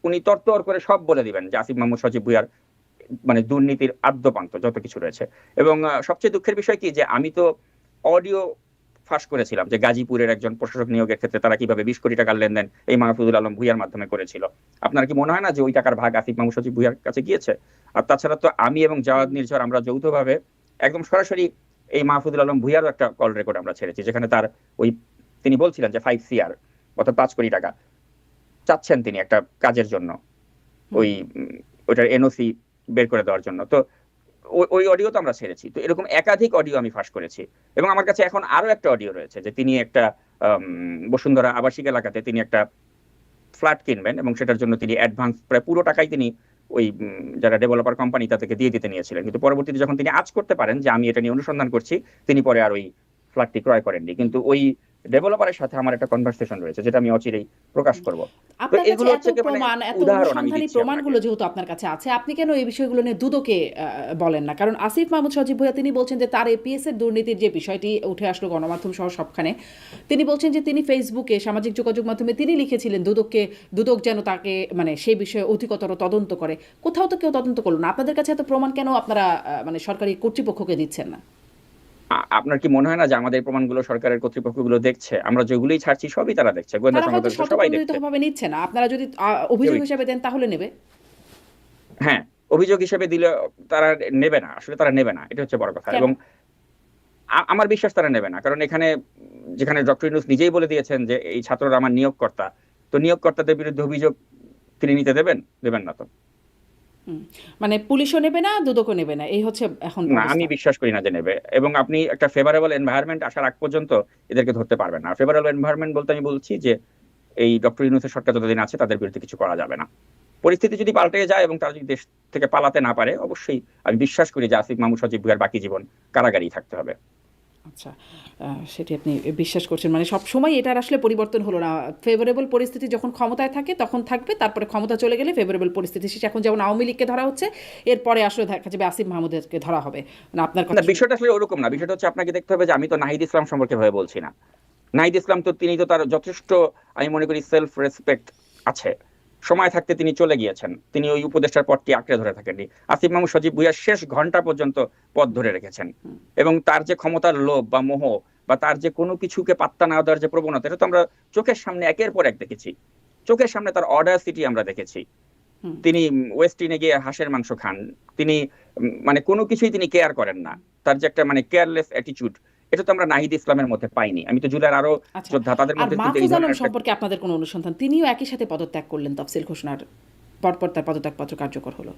Speaker 2: উনি তরতর করে সব বলে দিবেন যে আসিফ মাহমুদ সজীব ভুঁইয়ার মানে দুর্নীতির আদ্যপান্ত যত কিছু রয়েছে। এবং সবচেয়ে দুঃখের বিষয় কি যে আমি তো অডিও ফাঁস করেছিলাম যে গাজীপুরের একজন প্রশাসক নিয়োগের ক্ষেত্রে তারা কিভাবে 20 কোটি টাকার লেনদেন এই মাহফুজুল আলম ভুঁইয়ার মাধ্যমে করেছিল। আপনার কি মনে হয় না যে ওই টাকার ভাগ আসিফ মাহমুদ সজীব ভুঁইয়ার কাছে গিয়েছে? আর তাছাড়া তো আমি এবং জাওয়াদ নির্ঝর আমরা যৌথভাবে একদম সরাসরি এই মাহফুজুল আলম ভুঁইয়ারও একটা কল রেকর্ড আমরা ছেড়েছি যেখানে তার ওই তিনি বলছিলেন যে 5 CR অর্থাৎ 5 কোটি টাকা চাচ্ছেন তিনি একটা কাজের জন্য, ওই ওইটার এনওসি বের করে দেওয়ার জন্য। তো ওই অডিও তো আমরা ছেড়েছি। তো এরকম একাধিক অডিও আমি ফাঁস করেছি এবং আমার কাছে এখন আরো একটা অডিও রয়েছে যে তিনি একটা বসুন্ধরা আবাসিক এলাকাতে তিনি একটা ফ্ল্যাট কিনবেন এবং সেটার জন্য তিনি অ্যাডভান্স প্রায় পুরো টাকাই তিনি ওই যারা ডেভেলপার কোম্পানি তাদেরকে দিয়ে দিতে নিয়েছিলেন। কিন্তু পরবর্তীতে যখন তিনি আজ করতে পারেন যে আমি এটা নিয়ে অনুসন্ধান করছি, তিনি পরে আর ওই ফ্ল্যাটটি ক্রয় করেননি। কিন্তু ওই ডেভেলপারের সাথে আমার একটা কনভারসেশন রয়েছে যেটা আমি অচিরেই প্রকাশ করব। তো
Speaker 1: আপনার কাছে
Speaker 2: এগুলো
Speaker 1: এত
Speaker 2: হচ্ছে কি মানে
Speaker 1: প্রমাণ, এত
Speaker 2: উদাহরণ আমি
Speaker 1: অনুসন্ধানী
Speaker 2: দিচ্ছি
Speaker 1: প্রমাণগুলো
Speaker 2: আপনাকে।
Speaker 1: যেহেতু আপনার কাছে আছে, আপনি কেন এই বিষয়গুলো নিয়ে দুদকে বলেন না? কারণ আসিফ মাহমুদ সজীব ভুঁইয়া তিনি বলছেন যে তার এপিএস এর দুর্নীতির যে বিষয়টি উঠে আসলো গণমাধ্যম সহ সবখানে, তিনি বলছেন যে তিনি ফেসবুকে সামাজিক যোগাযোগ মাধ্যমে তিনি লিখেছিলেন দুদককে, দুদক যেন তাকে মানে সেই বিষয়ে অধিকতর তদন্ত করে। কোথাও তো কেউ তদন্ত করলো না। আপনাদের কাছে এত প্রমাণ কেন আপনারা মানে সরকারি কর্তৃপক্ষকে দিচ্ছেন না?
Speaker 2: আপনার কি মনে হয় না যে আমাদের প্রমাণগুলো সরকারের কর্তৃপক্ষগুলো দেখছে? আমরা যেগুলোই ছাড়ছি সবই তারা দেখছে, গোয়েন্দা
Speaker 1: তারা হয়তো
Speaker 2: সংবাদদাতা সবাই দেখছে।
Speaker 1: স্বতঃপ্রণোদিতভাবে নিচ্ছে না। আপনারা যদি অভিযোগ
Speaker 2: কেউই
Speaker 1: হিসেবে দেন তাহলে নেবে।
Speaker 2: হ্যাঁ, অভিযোগ হিসেবে দিলে তারা নেবে না, আসলে তারা নেবে না, এটা হচ্ছে বড় কথা।
Speaker 1: কেন?
Speaker 2: এবং আমার বিশ্বাস তারা নেবে না, কারণ এখানে যেখানে ডক্টর ইউনূস নিজেই বলে দিয়েছেন যে এই ছাত্ররা আমার নিয়োগকর্তা, তো নিয়োগকর্তাদের বিরুদ্ধে অভিযোগ তিনি নিতে দেবেন? দেবেন না তো।
Speaker 1: মানে পুলিশও নেবে না, দুদকও নেবে না, এই হচ্ছে এখন
Speaker 2: না, আমি
Speaker 1: অবস্থা।
Speaker 2: বিশ্বাস করি না যে নেবে। এবং আপনি একটা ফেভারেবল এনভায়রনমেন্ট আসার আগ পর্যন্ত এদেরকে ধরতে পারবেন না। ফেভারেবল এনভায়রনমেন্ট বলতে আমি বলছি যে এই ডক্টর ইউনূসের সরকার যতদিন আছে তাদের বিরুদ্ধে কিছু করা যাবে না। পরিস্থিতি যদি পাল্টে যায় এবং তারা যদি দেশ থেকে পালাতে না পারে, অবশ্যই আমি বিশ্বাস করি যে আসিফ মাহমুদ সজীব ভুঁইয়ার বাকি জীবন কারাগারেই থাকতে হবে।
Speaker 1: আচ্ছা, সেটি আপনি বিশ্বাস করছেন। মানে সবসময় এটার আসলে পরিবর্তন হলো না। ফেভারেবল পরিস্থিতি যখন ক্ষমতায় থাকে তখন থাকবে, তারপরে ক্ষমতা চলে গেলে ফেভারেবল পরিস্থিতি শেষে। এখন যেমন আওয়ামী লীগকে ধরা হচ্ছে, এরপরে আসলে দেখা যাবে আসিফ মাহমুদকে ধরা হবে। মানে আপনার
Speaker 2: না,
Speaker 1: কথা
Speaker 2: বিষয়টা আসলে ওরকম না। বিষয়টা হচ্ছে আপনাকে দেখতে হবে যে আমি তো নাহিদ ইসলাম সম্পর্কে ভেবে বলছি না। নাহিদ ইসলাম তো তিনি তো তার যথেষ্ট, আমি মনে করি, সেলফ রেসপেক্ট আছে। সময় থাকতে তিনি চলে গিয়েছেন, তিনি ওই উপদেষ্টার পদটি আঁকড়ে ধরে থাকেননি। আসিফ মাহমুদ সজীব ভুঁইয়া শেষ ঘন্টা পর্যন্ত পদ ধরে রেখেছেন এবং তার যে ক্ষমতার লোভ বা মোহ বা তার যে কোনো কিছুকে পাত্তা না দেওয়ার যে প্রবণতা, এটা তো আমরা চোখের সামনে একের পর এক দেখেছি। চোখের সামনে তার অডাসিটি আমরা দেখেছি। তিনি ওয়েস্টিনে গিয়ে হাঁসের মাংস খান, তিনি মানে কোনো কিছুই তিনি কেয়ার করেন না। তার যে একটা মানে কেয়ারলেস অ্যাটিটিউড, এটা তো আমরা নাহিদ ইসলামের মধ্যে পাইনি। আমি তো জুলাইয়ের আরো
Speaker 1: আচ্ছা।
Speaker 2: যোদ্ধা তাদের
Speaker 1: আর
Speaker 2: মধ্যে কিন্তু এই
Speaker 1: মাহফুজ আলম
Speaker 2: ধরনের একটা।
Speaker 1: সম্পর্কে আপনাদের কোনো অনুসন্ধান? তিনিও একই সাথে পদত্যাগ করলেন, তফসিল ঘোষণার পরপর তার পদত্যাগপত্র কার্যকর হলো।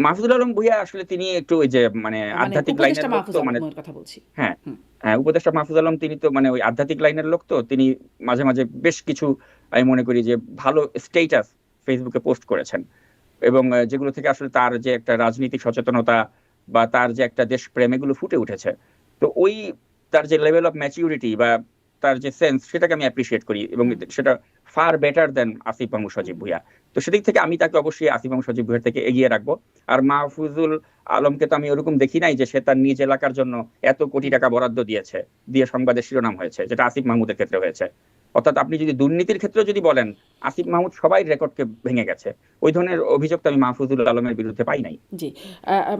Speaker 2: মাহফুজুল আলম ভুঁইয়া আসলে তিনি একটু ওই যে মানে
Speaker 1: মানে
Speaker 2: আধ্যাত্মিক
Speaker 1: উপদেষ্টা
Speaker 2: লাইনের লোক
Speaker 1: মাহফুজ
Speaker 2: তো, মানে
Speaker 1: আলমের কথা বলছি।
Speaker 2: হ্যাঁ,
Speaker 1: হুম।
Speaker 2: হ্যাঁ, উপদেষ্টা মাহফুজ আলম তিনি তো ওই আধ্যাত্মিক লাইনের লোক, তো তিনি মাঝে মাঝে বেশ কিছু, আমি মনে করি যে ভালো স্টেটাস ফেসবুকে পোস্ট করেছেন, এবং যেগুলো থেকে আসলে তার যে একটা রাজনৈতিক সচেতনতা বা তার যে একটা দেশপ্রেম এগুলো ফুটে উঠেছে। তো ওই তার যে লেভেল অফ ম্যাচিউরিটি বা তার যে সেন্স, সেটাকে আমি অ্যাপ্রিসিয়েট করি, এবং সেটা far better than Asif Mahmud Sajib Bhuiyan. তো সেদিক থেকে আমি তাকে অবশ্যই আসিফ মাহমুদ সজীব ভুঁইয়ার থেকে এগিয়ে রাখবো। আর মাহফুজুল আলমকে তো আমি ওরকম দেখি নাই যে সে তার নিজ এলাকার জন্য এত কোটি টাকা বরাদ্দ দিয়েছে, দিয়ে সংবাদের শিরোনাম হয়েছে, যেটা আসিফ মাহমুদের ক্ষেত্রে হয়েছে। অর্থাৎ আপনি যদি দুর্নীতির ক্ষেত্রে যদি বলেন, আসিফ মাহমুদ সবাই রেকর্ডকে ভেঙে গেছে। ওই ধরনের অভিযোগ তো আমি মাহফুজুল আলমের বিরুদ্ধে পাই নাই।
Speaker 1: জি।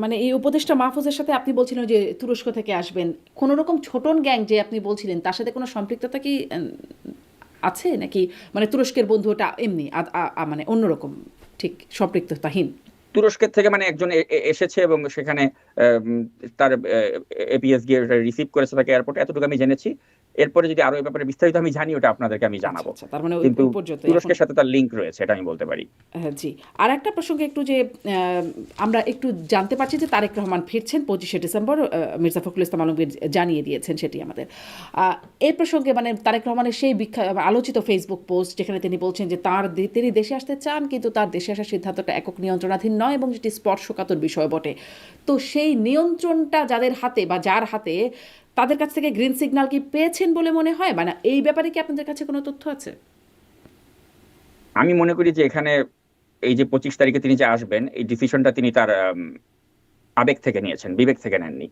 Speaker 1: মানে এই উপদেষ্টা মাহফুজের সাথে আপনি বলছিলেন যে তুরস্ক থেকে আসবেন, কোনো রকম ছোটন গ্যাং যে আপনি বলছিলেন তার সাথে কোনো সম্পৃক্ততা কি আছে নাকি, মানে তুরস্কের বন্ধু ওটা এমনি মানে অন্যরকম, ঠিক সম্পৃক্ততাহীন?
Speaker 2: তুরস্কের থেকে মানে একজন এসেছে এবং সেখানে তার এপিএস গিয়ে রিসিভ করেছে তাকে এয়ারপোর্টে, এতটুকু আমি জেনেছি। এরপরে যদি আরো এই ব্যাপারে বিস্তারিত আমি জানি, ওটা আপনাদেরকে আমি
Speaker 1: আচ্ছা
Speaker 2: জানাবো।
Speaker 1: আচ্ছা, তার মানে
Speaker 2: কিন্তু
Speaker 1: ওই পর্যন্ত এখন।
Speaker 2: তুরস্কের সাথে তার লিংক রয়েছে, এটা আমি বলতে পারি।
Speaker 1: হ্যাঁ, জি। আর একটা প্রসঙ্গে একটু যে আমরা একটু জানতে পারছি যে তারেক রহমান ফিরছেন 25শে ডিসেম্বর, মির্জা ফখরুল ইসলাম আলমগীর জানিয়ে দিয়েছেন সেটি আমাদের। এই প্রসঙ্গে মানে তারেক রহমানের সেই আলোচিত ফেসবুক পোস্ট যেখানে তিনি বলছেন যে তিনি দেশে আসতে চান, কিন্তু তার দেশে আসার সিদ্ধান্তটা একক নিয়ন্ত্রণাধীন নয় এবং যেটি স্পর্শকাতর বিষয় বটে। তো সেই নিয়ন্ত্রণটা যাদের হাতে বা যার হাতে, তাদের কাছ থেকে গ্রিন সিগন্যাল কি পেয়েছেন বলে মনে হয়? মানে এই ব্যাপারে কি আপনাদের কাছে কোনো তথ্য আছে?
Speaker 2: আমি মনে করি যে এখানে এই যে 25 তারিখে তিনি যে আসবেন, এই ডিসিশনটা তিনি তার আবেগ থেকে নিয়েছেন, বিবেক থেকে নেননি।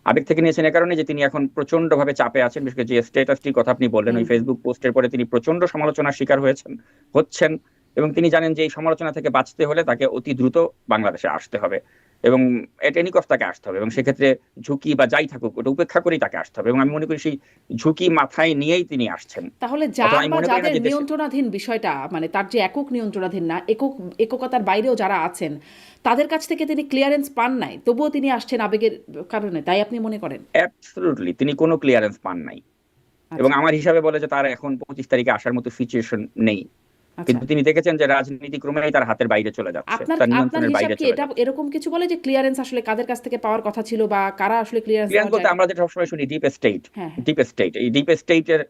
Speaker 2: আবেগ থেকে নিয়েছেন এ কারণে যে তিনি এখন প্রচন্ড ভাবে চাপে আছেন, বিশেষ করে যে স্ট্যাটাসটির কথা আপনি বললেন,
Speaker 1: হুম
Speaker 2: ওই
Speaker 1: হুম।
Speaker 2: ফেসবুক পোস্টের পরে তিনি প্রচন্ড সমালোচনার শিকার হচ্ছেন, এবং তিনি জানেন যে এই সমালোচনা থেকে বাঁচতে হলে তাকে অতি দ্রুত বাংলাদেশে আসতে হবে, এবং এট এনি কস্ট তাকে আসতে হবে, এবং সেক্ষেত্রে ঝুঁকি বা যাই থাকুক ওটা উপেক্ষা করেই তাকে আসতে হবে, এবং আমি মনে করি সেই ঝুঁকি মাথায় নিয়েই তিনি আসছেন।
Speaker 1: তাহলে
Speaker 2: অথবা
Speaker 1: যার
Speaker 2: আমি
Speaker 1: বা
Speaker 2: মনে করি না
Speaker 1: যাদের
Speaker 2: যে দেশে
Speaker 1: নিয়ন্ত্রণাধীন বিষয়টা, মানে তার যে একক নিয়ন্ত্রণাধীন না, এককতার বাইরেও যারা আছেন তাদের কাছ থেকে তিনি ক্লিয়ারেন্স পান নাই, তবুও তিনি আসছেন আবেগের কারণে, তাই আপনি মনে করেন?
Speaker 2: অ্যাবসলিউটলি তিনি কোনো ক্লিয়ারেন্স পান নাই, এবং
Speaker 1: আচ্ছা
Speaker 2: আমার হিসাবে বলে যে তার এখন 25 তারিখে আসার মতো সিচুয়েশন নেই।
Speaker 1: আচ্ছা।
Speaker 2: কিন্তু তিনি দেখেছেন যে রাজনীতি ক্রমেই তার হাতের বাইরে চলে যাচ্ছে,
Speaker 1: আপনার
Speaker 2: তার
Speaker 1: আপনার
Speaker 2: নিয়ন্ত্রণের
Speaker 1: হিসাব
Speaker 2: বাইরে
Speaker 1: কি
Speaker 2: চলে
Speaker 1: এটা
Speaker 2: যাচ্ছে।
Speaker 1: এরকম কিছু বলে যে ক্লিয়ারেন্স আসলে কাদের কাছ থেকে পাওয়ার কথা ছিল, বা কারা আসলে ক্লিয়ারেন্স
Speaker 2: ক্লিয়ারেন্স
Speaker 1: দেওয়ার
Speaker 2: বলতে
Speaker 1: জায়গা?
Speaker 2: আমরা যেটা সবসময় শুনি ডিপ স্টেট,
Speaker 1: হ্যাঁ হ্যাঁ।
Speaker 2: ডিপ স্টেট, এই ডিপ স্টেটের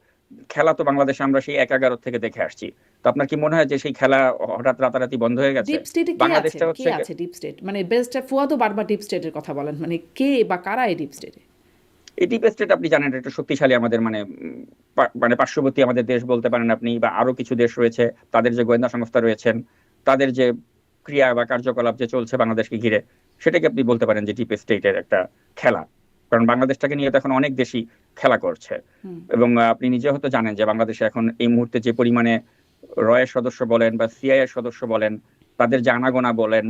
Speaker 2: খেলা তো বাংলাদেশে আমরা সেই 11 থেকে দেখে আসছি। তো আপনার কি মনে হয় যে সেই খেলা হঠাৎ রাতারাতি বন্ধ হয়ে গেছে?
Speaker 1: ডিপ স্টেটে কে আছেন,
Speaker 2: বাংলাদেশটা
Speaker 1: কে
Speaker 2: হচ্ছে
Speaker 1: আছে ডিপ স্টেট? মানে বেস্ট ফুয়াদও বারবার ডিপ স্টেটের কথা বলেন, মানে কে বা কারা এই ডিপ স্টেটে?
Speaker 2: এই ডিপ স্টেট আপনি জানেন এটা শক্তিশালী আমাদের মানে মানে পার্শ্ববর্তী আমাদের দেশ বলতে পারেন আপনি, বা আরো কিছু দেশ রয়েছে, তাদের যে গোয়েন্দা সংস্থা রয়েছেন, তাদের যে ক্রিয়া বা কার্যকলাপ যে চলছে বাংলাদেশকে ঘিরে, সেটাকে আপনি বলতে পারেন যে ডিপ স্টেটের একটা খেলা। কারণ বাংলাদেশটাকে নিয়ে তো এখন অনেক দেশই খেলা করছে,
Speaker 1: হুম।
Speaker 2: এবং আপনি নিজে হয়তো জানেন যে বাংলাদেশে এখন এই মুহূর্তে যে পরিমাণে রয়ের সদস্য বলেন বা সিআই এর সদস্য বলেন, তাদের যে আনাগোনা বলেন,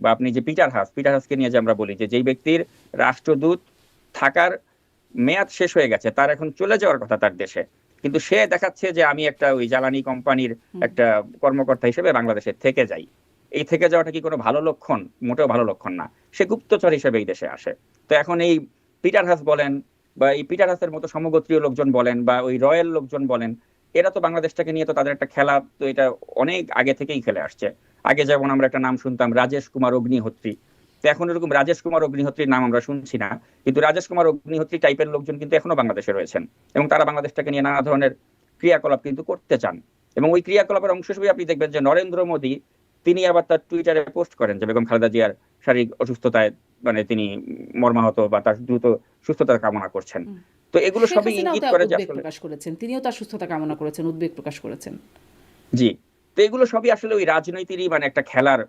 Speaker 2: বা আপনি যে পিটার হাসকে নিয়ে যে আমরা বলি যে যেই ব্যক্তির রাষ্ট্রদূত থাকার মেয়াদ শেষ হয়ে গেছে, তার এখন চলে যাওয়ার কথা তার দেশে, কিন্তু সে দেখাচ্ছে যে আমি একটা ওই জ্বালানি কোম্পানির
Speaker 1: হুম।
Speaker 2: একটা কর্মকর্তা হিসেবে বাংলাদেশে থেকে যাই। এই থেকে যাওয়াটা কি কোনো ভালো লক্ষণ? মোটেও ভালো লক্ষণ না। সে গুপ্তচর হিসেবে এই দেশে আসে। তো এখন এই পিটার হাস বলেন, বা এই পিটার হাসের মতো সমগোত্রীয় লোকজন বলেন, বা ওই রয়্যাল লোকজন বলেন, এরা তো বাংলাদেশটাকে নিয়ে তো তাদের একটা খেলা, তো এটা অনেক আগে থেকেই খেলে আসছে। আগে যেমন আমরা একটা নাম শুনতাম রাজেশ কুমার অগ্নিহোত্রী, তো এখন এরকম রাজেশ কুমার অগ্নিহোত্রীর নাম আমরা শুনছি না, কিন্তু রাজেশ কুমার অগ্নিহোত্রী টাইপের লোকজন কিন্তু এখনো বাংলাদেশে রয়েছেন, এবং তারা বাংলাদেশটাকে নিয়ে নানা ধরনের ক্রিয়াকলাপ কিন্তু করতে চান। এবং ওই ক্রিয়াকলাপের অংশ হিসেবে আপনি দেখবেন যে নরেন্দ্র মোদী তিনি আবার তার টুইটারে পোস্ট করেন যে বেগম খালেদা জিয়ার শারীরিক অসুস্থতায় মানে তিনি মর্মাহত বা তার দ্রুত সুস্থতা কামনা করছেন।
Speaker 1: হুম।
Speaker 2: তো এগুলো
Speaker 1: শেখ
Speaker 2: সবই
Speaker 1: হাসিনাও
Speaker 2: ইঙ্গিত
Speaker 1: তার
Speaker 2: করে যে
Speaker 1: উদ্বেগ
Speaker 2: আসলে
Speaker 1: প্রকাশ করেছেন, তিনিও তার সুস্থতা কামনা করেছেন, উদ্বেগ প্রকাশ করেছেন।
Speaker 2: জি, তো এগুলো সবই আসলে ওই রাজনীতিরই মানে একটা খেলার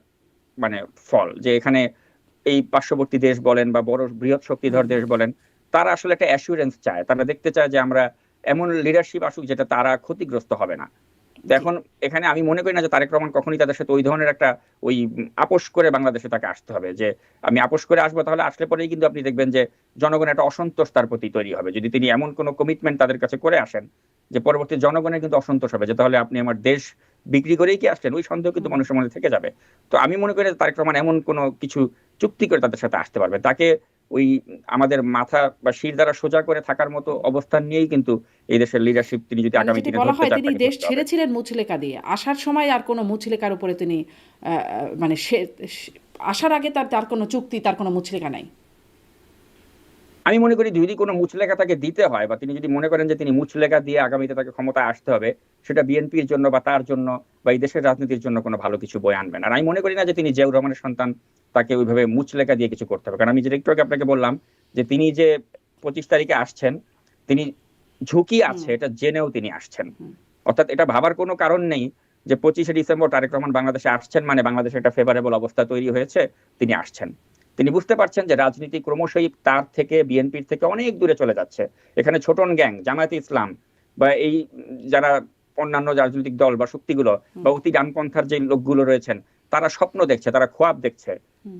Speaker 2: মানে ফল, যে এখানে এই পার্শ্ববর্তী দেশ বলেন বা বড় বৃহৎ
Speaker 1: হুম
Speaker 2: শক্তিধর দেশ
Speaker 1: হুম।
Speaker 2: বলেন, তারা আসলে একটা অ্যাসুরেন্স চায়, তারা দেখতে চায় যে আমরা এমন লিডারশিপ আসুক যেটা তারা ক্ষতিগ্রস্ত হবে না। তো
Speaker 1: জি।
Speaker 2: এখন এখানে আমি মনে করি না যে তারেক রহমান কখনই তাদের সাথে ওই ধরনের একটা ওই আপোষ করে বাংলাদেশে তাকে আসতে হবে, যে আমি আপোষ করে আসবো, তাহলে আসলে পরেই কিন্তু আপনি দেখবেন যে জনগণের একটা অসন্তোষ তার প্রতি তৈরি হবে, যদি তিনি এমন কোনো কমিটমেন্ট তাদের কাছে করে আসেন যে পরবর্তী জনগণের কিন্তু অসন্তোষ হবে, যে তাহলে আপনি আমার দেশ বিক্রি করেই কি আসলেন, ওই সন্দেহ কিন্তু
Speaker 1: হুম।
Speaker 2: মানুষের মনে থেকে যাবে। তো আমি মনে করি যে তারেক রহমান এমন কোনো কিছু চুক্তি করে তাদের সাথে আসতে পারবে, তাকে ওই আমাদের মাথা বা শির দ্বারা সোজা করে থাকার মতো অবস্থান নিয়েই কিন্তু এই দেশের লিডারশিপ তিনি যদি
Speaker 1: মানে
Speaker 2: আগামী
Speaker 1: যেটি
Speaker 2: দিনে
Speaker 1: বলা
Speaker 2: ধরতে
Speaker 1: হয়
Speaker 2: চান
Speaker 1: তিনি
Speaker 2: তাকে
Speaker 1: দেশ
Speaker 2: ধরতে হবে।
Speaker 1: ছেড়েছিলেন মুচলেকা দিয়ে, আসার সময় আর কোনো মুচলেকার উপরে তিনি মানে আসার আগে তার তার কোনো চুক্তি, তার কোনো মুচলেকা নাই।
Speaker 2: আমি মনে করি যদি কোনো মুচলেখা তাকে দিতে হয় বা তিনি যদি মনে করেন যে তিনি মুচলেখা দিয়ে আগামীতে তাকে ক্ষমতায় আসতে হবে, সেটা বিএনপির জন্য বা তার জন্য বা এই দেশের রাজনীতির জন্য কোনো ভালো কিছু বয়ে আনবেন। আর আমি মনে করি না যে তিনি জিয়াউর রহমানের সন্তান, তাকে ওইভাবে মুচলেখা দিয়ে কিছু করতে হবে। কারণ আমি যেটা একটু আগে আপনাকে বললাম যে তিনি যে 25 তারিখে আসছেন, তিনি ঝুঁকি আছে এটা জেনেও তিনি আসছেন। অর্থাৎ এটা ভাবার কোনো কারণ নেই যে 25শে ডিসেম্বর তারেক রহমান বাংলাদেশে আসছেন মানে বাংলাদেশে একটা ফেভারেবল অবস্থা তৈরি হয়েছে, তিনি আসছেন। তিনি বুঝতে পারছেন যে রাজনীতি ক্রমশই তার থেকে, বিএনপির থেকে অনেক দূরে চলে যাচ্ছে। এখানে ছোটন গ্যাং, জামায়াতে ইসলাম বা এই যারা অন্যান্য রাজনৈতিক দল বা শক্তিগুলো বা অতি ডানপন্থার যে লোকগুলো রয়েছেন, তারা স্বপ্ন দেখছে, তারা খোয়াব দেখছে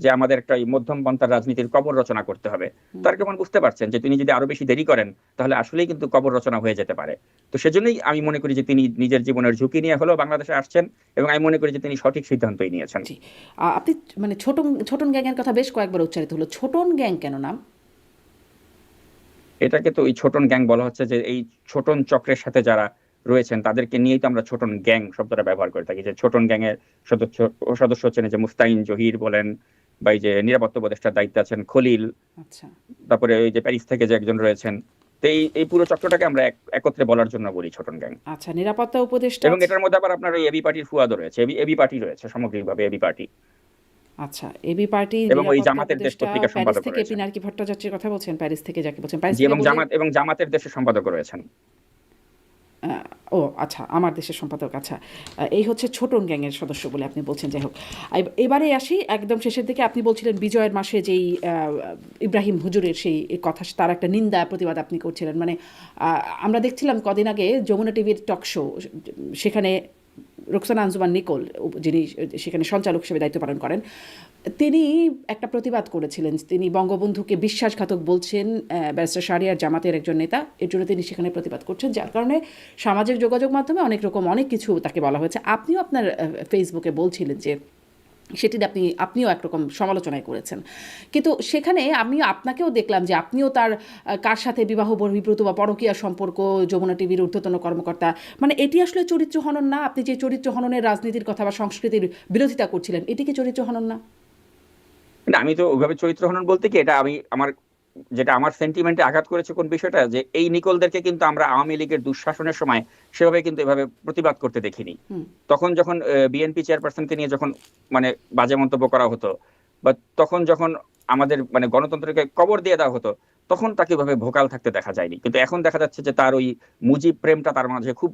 Speaker 2: যে আমাদের একটা এই মধ্যম পন্থার রাজনীতির কবর রচনা করতে হবে। তার কেমন বুঝতে পারছেন যে তিনি যদি আরো বেশি দেরি করেন তাহলে আসলেই কিন্তু কবর রচনা হয়ে যেতে পারে। তো সেজন্যই আমি মনে করি যে তিনি নিজের জীবনের ঝুঁকি নিয়ে হলেও বাংলাদেশে আসছেন, এবং আমি মনে করি যে তিনি সঠিক সিদ্ধান্তই নিয়েছেন।
Speaker 1: জি। আপনি মানে ছোটন ছোটন গ্যাংয়ের কথা বেশ কয়েকবার উচ্চারিত হলো, ছোটন গ্যাং কেন নাম?
Speaker 2: এটাকে তো ওই ছোটন গ্যাং বলা হচ্ছে যে এই ছোটন চক্রের সাথে যারা রয়েছেন তাদেরকে নিয়েই তো আমরা ছোটন গ্যাং শব্দটা ব্যবহার করে থাকি। যে ছোটন গ্যাং এর সদস্য সদস্য হচ্ছেন এই যে মুস্তাইন জহির বলেন, বা এই যে নিরাপত্তা উপদেষ্টার দায়িত্বে আছেন খলিল,
Speaker 1: আচ্ছা।
Speaker 2: তারপরে এই যে প্যারিস থেকে যে একজন রয়েছেন। তো এই এই পুরো চক্রটাকে আমরা একত্রে বলার জন্য বলি ছোটন গ্যাং।
Speaker 1: আচ্ছা, নিরাপত্তা উপদেষ্টা
Speaker 2: এবং এটার মধ্যে আবার আপনার ওই এবি পার্টির ফুয়াদও রয়েছে, এবি পার্টি রয়েছে, সামগ্রিকভাবে এবি পার্টি।
Speaker 1: আচ্ছা, এবি পার্টির
Speaker 2: এবং ওই
Speaker 1: নিরাপত্তা
Speaker 2: জামাতের দেশ
Speaker 1: উপদেষ্টা
Speaker 2: পত্রিকার
Speaker 1: প্যারিস
Speaker 2: সম্পাদক
Speaker 1: থেকে
Speaker 2: রয়েছেন।
Speaker 1: পিনাকি ভট্টাচার্যের কথা বলছেন? প্যারিস থেকে যাকে বলছেন, প্যারিস
Speaker 2: জি,
Speaker 1: থেকে
Speaker 2: এবং
Speaker 1: বলে
Speaker 2: জামাতের দেশের সম্পাদক রয়েছেন।
Speaker 1: ও আচ্ছা, আমার দেশের সম্পাদক। আচ্ছা, এই হচ্ছে ছোটন গ্যাংয়ের সদস্য বলে আপনি বলছেন। যাই হোক, এবারে আসি একদম শেষের দিকে। আপনি বলছিলেন বিজয়ের মাসে যেই ইব্রাহিম হুজুরের সেই কথা, তার একটা নিন্দা প্রতিবাদ আপনি করছিলেন। মানে আমরা দেখছিলাম কদিন আগে যমুনা টিভির টক শো, সেখানে রোকসানা আঞ্জুমান নিকোল, যিনি সেখানে সঞ্চালক হিসেবে দায়িত্ব পালন করেন, তিনি একটা প্রতিবাদ করেছিলেন। তিনি বঙ্গবন্ধুকে বিশ্বাসঘাতক বলছেন ব্যারিস্টার শাহরিয়ার, জামাতের একজন নেতা। এর জন্য তিনি সেখানে প্রতিবাদ করছেন, যার কারণে সামাজিক যোগাযোগ মাধ্যমে অনেক কিছু তাকে বলা হয়েছে। আপনিও আপনার ফেসবুকে বলছিলেন যে সেটি আপনিও একরকম সমালোচনায় করেছেন। কিন্তু সেখানে আমি আপনাকেও দেখলাম যে আপনিও তার কার সাথে বিবাহ বহির্ভূত বা পরকীয়া সম্পর্ক, যমুনা টিভির ঊর্ধ্বতন কর্মকর্তা, মানে এটি আসলে চরিত্র হনন না? আপনি যে চরিত্র হননের রাজনীতির কথা বা সংস্কৃতির বিরোধিতা করছিলেন, এটি কি চরিত্র হনন না?
Speaker 2: না, আমি তো ওইভাবে চরিত্র হনন বলতে কি, এটা আমি যেটা আমার সেন্টিমেন্টে আঘাত করেছে কোন বিষয়টা, যে এই নিকোলদেরকে কিন্তু আমরা আওয়ামী লীগের দুঃশাসনের সময় সেভাবে কিন্তু এভাবে প্রতিবাদ করতে দেখিনি। তখন যখন বিএনপি চেয়ারপারসনকে নিয়ে যখন মানে বাজে মন্তব্য করা হতো, বা তখন যখন আমাদের মানে গণতন্ত্রকে কবর দিয়ে দেওয়া হতো, তখন তাকে এভাবে ভোকাল থাকতে দেখা যায়নি। কিন্তু এখন দেখা যাচ্ছে যে তার ওই মুজিব প্রেমটা তার মাঝে খুব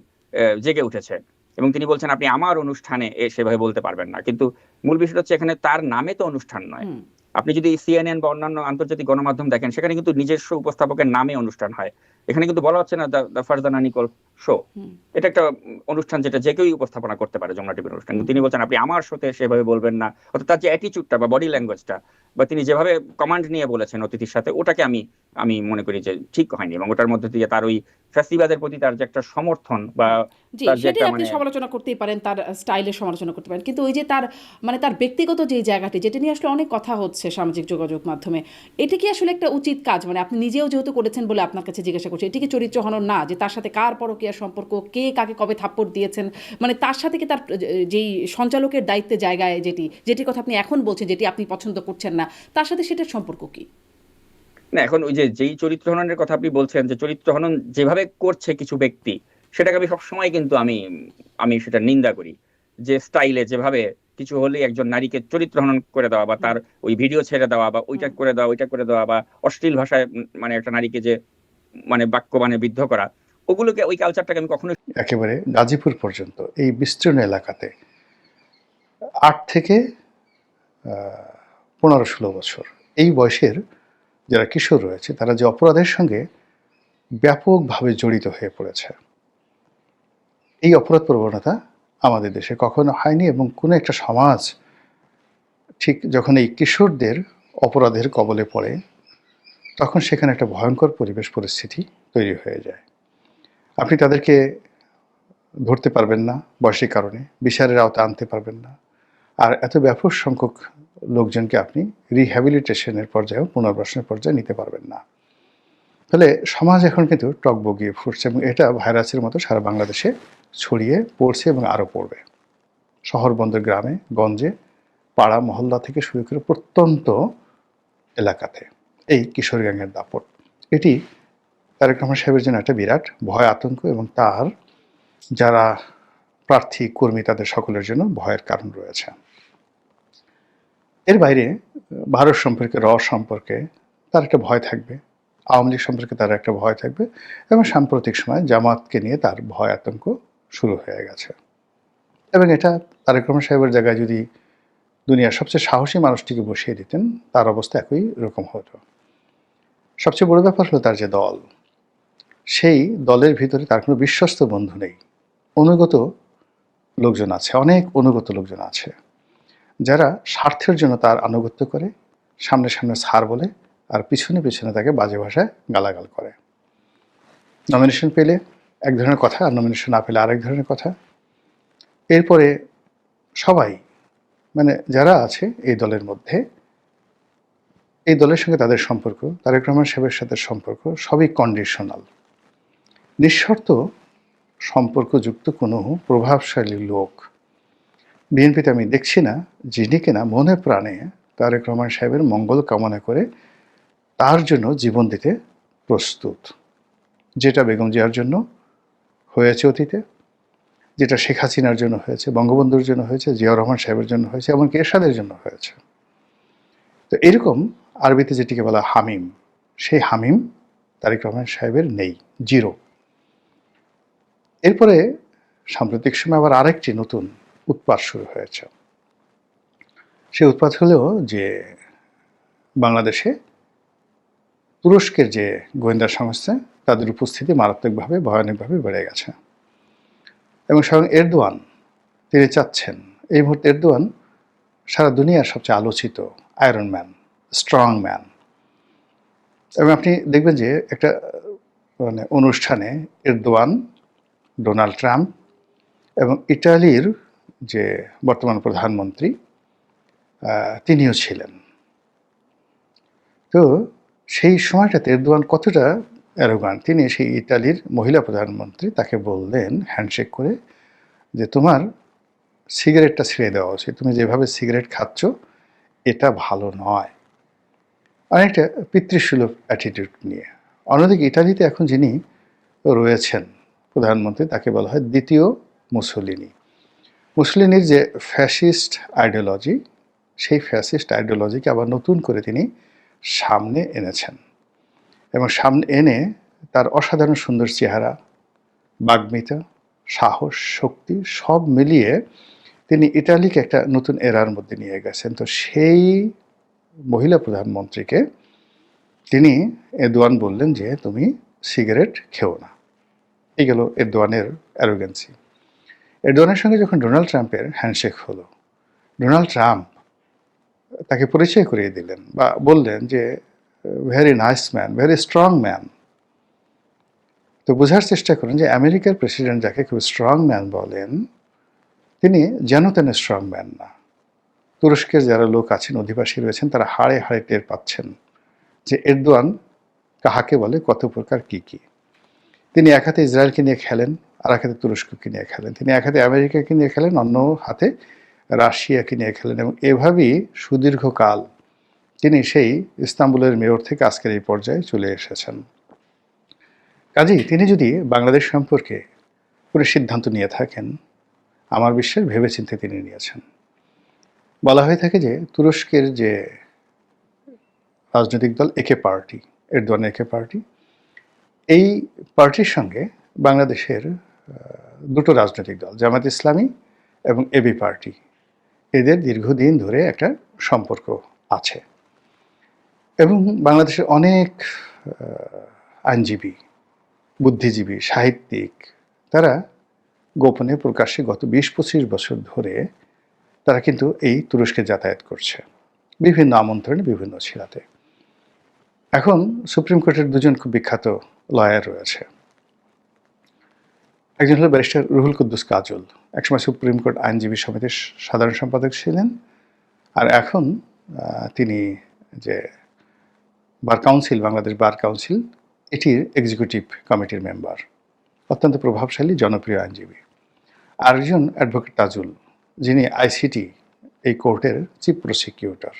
Speaker 2: জেগে উঠেছে, এবং তিনি বলছেন আপনি আমার অনুষ্ঠানে সেভাবে বলতে পারবেন না। কিন্তু মূল বিষয়টা হচ্ছে এখানে তার নামে তো অনুষ্ঠান নয়। আপনি যদি সিএনএন বা অন্যান্য আন্তর্জাতিক গণমাধ্যম দেখেন, সেখানে কিন্তু নিজস্ব উপস্থাপকের নামে অনুষ্ঠান হয়। এখানে কিন্তু বলা হচ্ছে না দ্য ফারজানা নিকোল শো। এটা একটা অনুষ্ঠান যেটা যে কেউই উপস্থাপনা করতে পারে, যমুনা টিভির অনুষ্ঠান। কিন্তু তিনি বলছেন আপনি আমার শোতে সেভাবে বলবেন না। অর্থাৎ তার যে অ্যাটিচিউডটা বা বডি ল্যাঙ্গুয়েজটা, বা তিনি যেভাবে কমান্ড নিয়ে বলেছেন অতিথির সাথে, ওটাকে আমি আমি মনে করি যে ঠিক হয়নি। এবং ওটার মধ্যে দিয়ে তার ওই ফ্যাসিবাদের প্রতি তার যে একটা সমর্থন বা
Speaker 1: জি,
Speaker 2: তার যে একটা
Speaker 1: সেটাই আপনি
Speaker 2: মানে
Speaker 1: সমালোচনা করতেই পারেন, তার স্টাইলের সমালোচনা করতে পারেন। কিন্তু ওই যে তার মানে তার ব্যক্তিগত যেই জায়গাটি, যেটা নিয়ে আসলে অনেক কথা হচ্ছে সামাজিক যোগাযোগ মাধ্যমে, এটা কি আসলে একটা উচিত কাজ? মানে আপনি নিজেও যেহেতু করেছেন বলে আপনার কাছে জিজ্ঞাসা করছি, এটি কি চরিত্র হনন না? যে তার সাথে কার পরকীয়া সম্পর্ক, কে কাকে কবে থাপ্পড় দিয়েছেন, মানে তার সাথে কি তার যেই সঞ্চালকের দায়িত্বে জায়গায় যেটির কথা আপনি এখন বলছেন, যেটি আপনি পছন্দ করছেন না, তার সাথে সেটার সম্পর্ক কি?
Speaker 2: না, এখন ওই যে যেই চরিত্র হননের কথা আপনি বলছেন, যে চরিত্র হনন যেভাবে করছে কিছু ব্যক্তি, সেটাকে আমি সবসময় কিন্তু আমি আমি সেটা নিন্দা করি। যে স্টাইলে যেভাবে কিছু হলে একজন নারীকে চরিত্র হনন করে দেওয়া, বা তার ওই ভিডিও ছেড়ে দেওয়া, বা ওইটা করে দেওয়া, ওইটা করে দেওয়া, বা অশ্লীল ভাষায় মানে একটা নারীকে যে মানে বাক্য মানে বিদ্ধ করা, ওগুলোকে, ওই কালচারটাকে আমি কখনোই
Speaker 3: একেবারে গাজীপুর পর্যন্ত এই বিস্তীর্ণ এলাকাতে 8 থেকে 15-16 বছর এই বয়সের যারা কিশোর রয়েছে, তারা যে অপরাধের সঙ্গে ব্যাপকভাবে জড়িত হয়ে পড়েছে, এই অপরাধ প্রবণতা আমাদের দেশে কখনো হয়নি। এবং কোনো একটা সমাজ ঠিক যখন এই কিশোরদের অপরাধের কবলে পড়ে, তখন সেখানে একটা ভয়ঙ্কর পরিবেশ পরিস্থিতি তৈরি হয়ে যায়। আপনি তাদেরকে ধরতে পারবেন না বয়সের কারণে, বিচারের আওতায় আনতে পারবেন না। আর এত ব্যাপক সংখ্যক লোকজনকে আপনি রিহ্যাবিলিটেশনের পর্যায়েও, পুনর্বাসনের পর্যায়ে নিতে পারবেন না। তাহলে সমাজ এখন কিন্তু টগবগিয়ে ফুটছে, এবং এটা ভাইরাসের মতো সারা বাংলাদেশে ছড়িয়ে পড়ছে এবং আরও পড়বে। শহর বন্দর, গ্রামে গঞ্জে, পাড়া মহল্লা থেকে শুরু করে প্রত্যন্ত এলাকাতে এই কিশোর গ্যাংয়ের দাপট। এটি তারেক রহমান সাহেবের জন্য একটা বিরাট ভয় আতঙ্ক এবং তার যারা প্রার্থী কর্মী তাদের সকলের জন্য ভয়ের কারণ রয়েছে। এর বাইরে ভারত সম্পর্কে সম্পর্কে তার একটা ভয় থাকবে, আওয়ামী লীগ সম্পর্কে তার একটা ভয় থাকবে এবং সাম্প্রতিক সময় জামাতকে নিয়ে তার ভয় আতঙ্ক শুরু হয়ে গেছে। এবং এটা তারেক রহমান সাহেবের জায়গায় যদি দুনিয়ার সবচেয়ে সাহসী মানুষটিকে বসিয়ে দিতেন তার অবস্থা একই রকম হতো। সবচেয়ে বড় ব্যাপার হলো তার যে দল, সেই দলের ভিতরে তার কোনো বিশ্বস্ত বন্ধু নেই। অনুগত লোকজন আছে, অনেক অনুগত লোকজন আছে যারা স্বার্থের জন্য তার আনুগত্য করে, সামনে সামনে ছাড় বলে আর পিছনে পিছনে তাকে বাজে ভাষায় গালাগাল করে। নমিনেশন পেলে এক ধরনের কথা আর নমিনেশন না পেলে আরেক ধরনের কথা। এরপরে সবাই মানে যারা আছে এই দলের মধ্যে, এই দলের সঙ্গে তাদের সম্পর্ক, তারেক রহমান সাহেবের সাথে সম্পর্ক সবই কন্ডিশনাল। নিঃশর্ত সম্পর্কযুক্ত কোনো প্রভাবশালী লোক বিএনপিতে আমি দেখছি না যিনি কিনা মনে প্রাণে তারেক রহমান সাহেবের মঙ্গল কামনা করে তার জন্য জীবন দিতে প্রস্তুত। যেটা বেগম জিয়ার জন্য হয়েছে অতীতে, যেটা শেখ হাসিনার জন্য হয়েছে, বঙ্গবন্ধুর জন্য হয়েছে, জিয়াউর রহমান সাহেবের জন্য হয়েছে, এমনকি এরশাদের জন্য হয়েছে। তো এরকম আরবিতে যেটিকে বলা হামিম, সেই হামিম তারেক রহমান সাহেবের নেই, জিরো। এরপরে সাম্প্রতিক সময় আবার আরেকটি নতুন উৎপাত শুরু হয়েছে। সেই উৎপাত হলো যে বাংলাদেশে তুরস্কের যে গোয়েন্দা সংস্থা তাদের উপস্থিতি মারাত্মকভাবে ভয়ানকভাবে বেড়ে গেছে এবং স্বয়ং এরদোয়ান তিনি চাচ্ছেন এই মুহূর্তে এরদোয়ান সারা দুনিয়ার সবচেয়ে আলোচিত আয়রন ম্যান, স্ট্রং ম্যান। এবং আপনি দেখবেন যে একটা মানে অনুষ্ঠানে এরদোয়ান, ডোনাল্ড ট্রাম্প এবং ইটালির যে বর্তমান প্রধানমন্ত্রী তিনিও ছিলেন। তো সেই সময়টাতে এরদোয়ান কতটা অ্যারোগান্ট, তিনি সেই ইতালির মহিলা প্রধানমন্ত্রী তাকে বললেন হ্যান্ডশেক করে যে তোমার সিগারেটটা ছেড়ে দেওয়া উচিত, তুমি যেভাবে সিগারেট খাচ্ছ এটা ভালো নয়, অনেকটা পিতৃসুলভ অ্যাটিটিউড নিয়ে। অন্যদিকে ইটালিতে এখন যিনি রয়েছেন প্রধানমন্ত্রী তাকে বলা হয় দ্বিতীয় মুসোলিনি। মুসোলিনির যে ফ্যাসিস্ট আইডিওলজি, সেই ফ্যাসিস্ট আইডিওলজিকে আবার নতুন করে তিনি সামনে এনেছেন এবং সামনে এনে তার অসাধারণ সুন্দর চেহারা, বাগ্মিতা, সাহস, শক্তি সব মিলিয়ে তিনি ইটালিকে একটা নতুন এরার মধ্যে নিয়ে গেছেন। তো সেই মহিলা প্রধানমন্ত্রীকে তিনি এরদোয়ান বললেন যে তুমি সিগারেট খেও না। এই গেল এরদোয়ানের অ্যারোগেন্সি। এরদোয়ানের সঙ্গে যখন ডোনাল্ড ট্রাম্পের হ্যান্ডশেক হলো, ডোনাল্ড ট্রাম্প তাকে পরিচয় করিয়ে দিলেন বা বললেন যে very nice man, very strong man. তো বোঝার চেষ্টা করেন যে আমেরিকার প্রেসিডেন্ট যাকে খুব স্ট্রং ম্যান বলেন তিনি যেন তেন স্ট্রং ম্যান না। তুরস্কের যারা লোক আছেন, অধিবাসী রয়েছেন, তারা হাড়ে হাড়ে টের পাচ্ছেন যে এরদোয়ান কাহাকে বলে, কত প্রকার কী কী। তিনি এক হাতে ইসরায়েলকে নিয়ে খেলেন, আর এক হাতে তুরস্ককে নিয়ে খেলেন। তিনি এক হাতে আমেরিকাকে নিয়ে খেলেন, অন্য হাতে রাশিয়াকে নিয়ে খেলেন এবং এভাবেই সুদীর্ঘকাল তিনি সেই ইস্তাম্বুলের মেয়র থেকে আজকের এই পর্যায়ে চলে এসেছেন। কাজেই তিনি যদি বাংলাদেশ সম্পর্কে কোনো সিদ্ধান্ত নিয়ে থাকেন, আমার বিশ্বাস ভেবেচিন্তে তিনি নিয়েছেন। বলা হয়ে থাকে যে তুরস্কের যে রাজনৈতিক দল একে পার্টি, এরদোয়ান একে পার্টি, এই পার্টির সঙ্গে বাংলাদেশের দুটো রাজনৈতিক দল জামাত ইসলামী এবং এবি পার্টি, এদের দীর্ঘদিন ধরে একটা সম্পর্ক আছে এবং বাংলাদেশের অনেক আইনজীবী, বুদ্ধিজীবী, সাহিত্যিক তারা গোপনে প্রকাশ্যে গত 20-25 বছর ধরে তারা কিন্তু এই তুরস্কে যাতায়াত করছে বিভিন্ন আমন্ত্রণে, বিভিন্ন ছিলাতে। এখন সুপ্রিম কোর্টের দুজন খুব বিখ্যাত লয়ার রয়েছে। একজন হলো ব্যারিস্টার রুহুল কুদ্দুস কাজল, একসময় সুপ্রিম কোর্ট আইনজীবী সমিতির সাধারণ সম্পাদক ছিলেন, আর এখন তিনি যে bar council, Bangladesh bar council, এটির এক্সিকিউটিভ কমিটির মেম্বার, অত্যন্ত প্রভাবশালী জনপ্রিয় আইনজীবী। আরেকজন অ্যাডভোকেট তাজুল, যিনি আইসিটি এই কোর্টের চিফ প্রসিকিউটর।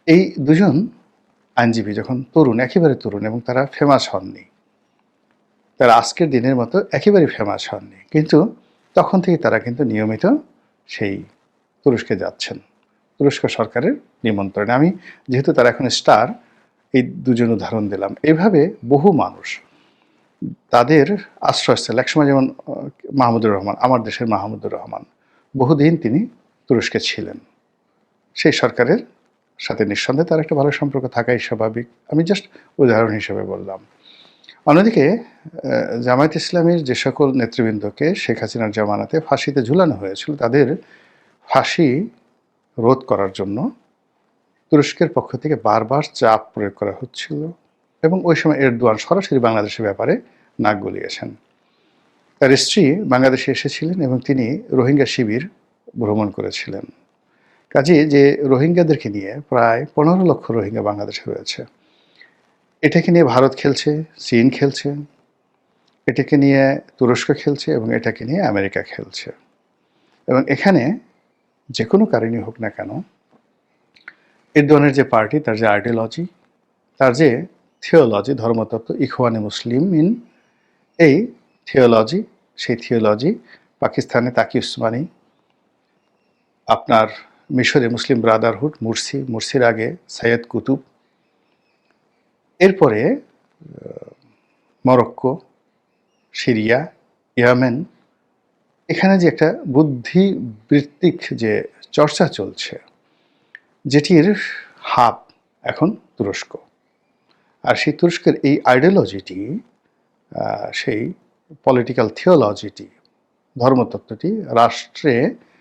Speaker 3: এই দুজন আইনজীবী যখন তরুণ, একেবারে তরুণ, এবং তারা ফেমাস হননি, তারা আজকের দিনের মতো একেবারে ফেমাস হননি, কিন্তু তখন থেকে তারা কিন্তু নিয়মিত সেই তুরস্কে যাচ্ছেন তুরস্ক সরকারের নিমন্ত্রণে। আমি যেহেতু তারা এখন স্টার, এই দুজন উদাহরণ দিলাম। এভাবে বহু মানুষ তাদের আশ্রয়স্থল, একসময় যেমন মাহমুদুর রহমান, আমার দেশের মাহমুদুর রহমান, বহুদিন তিনি তুরস্কে ছিলেন। সেই সরকারের সাথে নিঃসন্দেহে তার একটা ভালো সম্পর্ক থাকাই স্বাভাবিক। আমি জাস্ট উদাহরণ হিসেবে বললাম। অন্যদিকে জামায়াত ইসলামীর যে সকল নেতৃবৃন্দকে শেখ হাসিনার জামানাতে ফাঁসিতে ঝুলানো হয়েছিল, তাদের ফাঁসি রোধ করার জন্য তুরস্কের পক্ষ থেকে বারবার চাপ প্রয়োগ করা হচ্ছিল, এবং ওই সময় এরদোয়ান সরাসরি বাংলাদেশের ব্যাপারে নাক গলিয়েছেন। তার স্ত্রী বাংলাদেশে এসেছিলেন এবং তিনি রোহিঙ্গা শিবির ভ্রমণ করেছিলেন। কাজেই যে রোহিঙ্গাদেরকে নিয়ে প্রায় 15 লক্ষ রোহিঙ্গা বাংলাদেশে রয়েছে, এটাকে নিয়ে ভারত খেলছে, চীন খেলছে, এটাকে নিয়ে তুরস্ক খেলছে, এবং এটাকে নিয়ে আমেরিকা খেলছে। এবং এখানে যে কোনো কারণই হোক না কেন, এরদোয়ানের যে পার্টি, তার যে আইডিওলজি, তার যে থিওলজি, ধর্মতত্ত্ব, ইখওয়ানে মুসলিমিন, এই থিওলজি, সেই থিওলজি পাকিস্তানে তাকি উসমানি, আপনার মিশরে মুসলিম ব্রাদারহুড, মুরসির আগে সৈয়দ কুতুব, এরপরে মরক্কো, সিরিয়া, ইয়েমেন, এখানে যে একটা বুদ্ধিবৃত্তিক যে চর্চা চলছে, যেটির হাব এখন তুরস্ক। আর সেই তুরস্কের এই আইডিওলজিটি, সেই পলিটিক্যাল থিওলজিটি, ধর্মতত্ত্বটি রাষ্ট্রে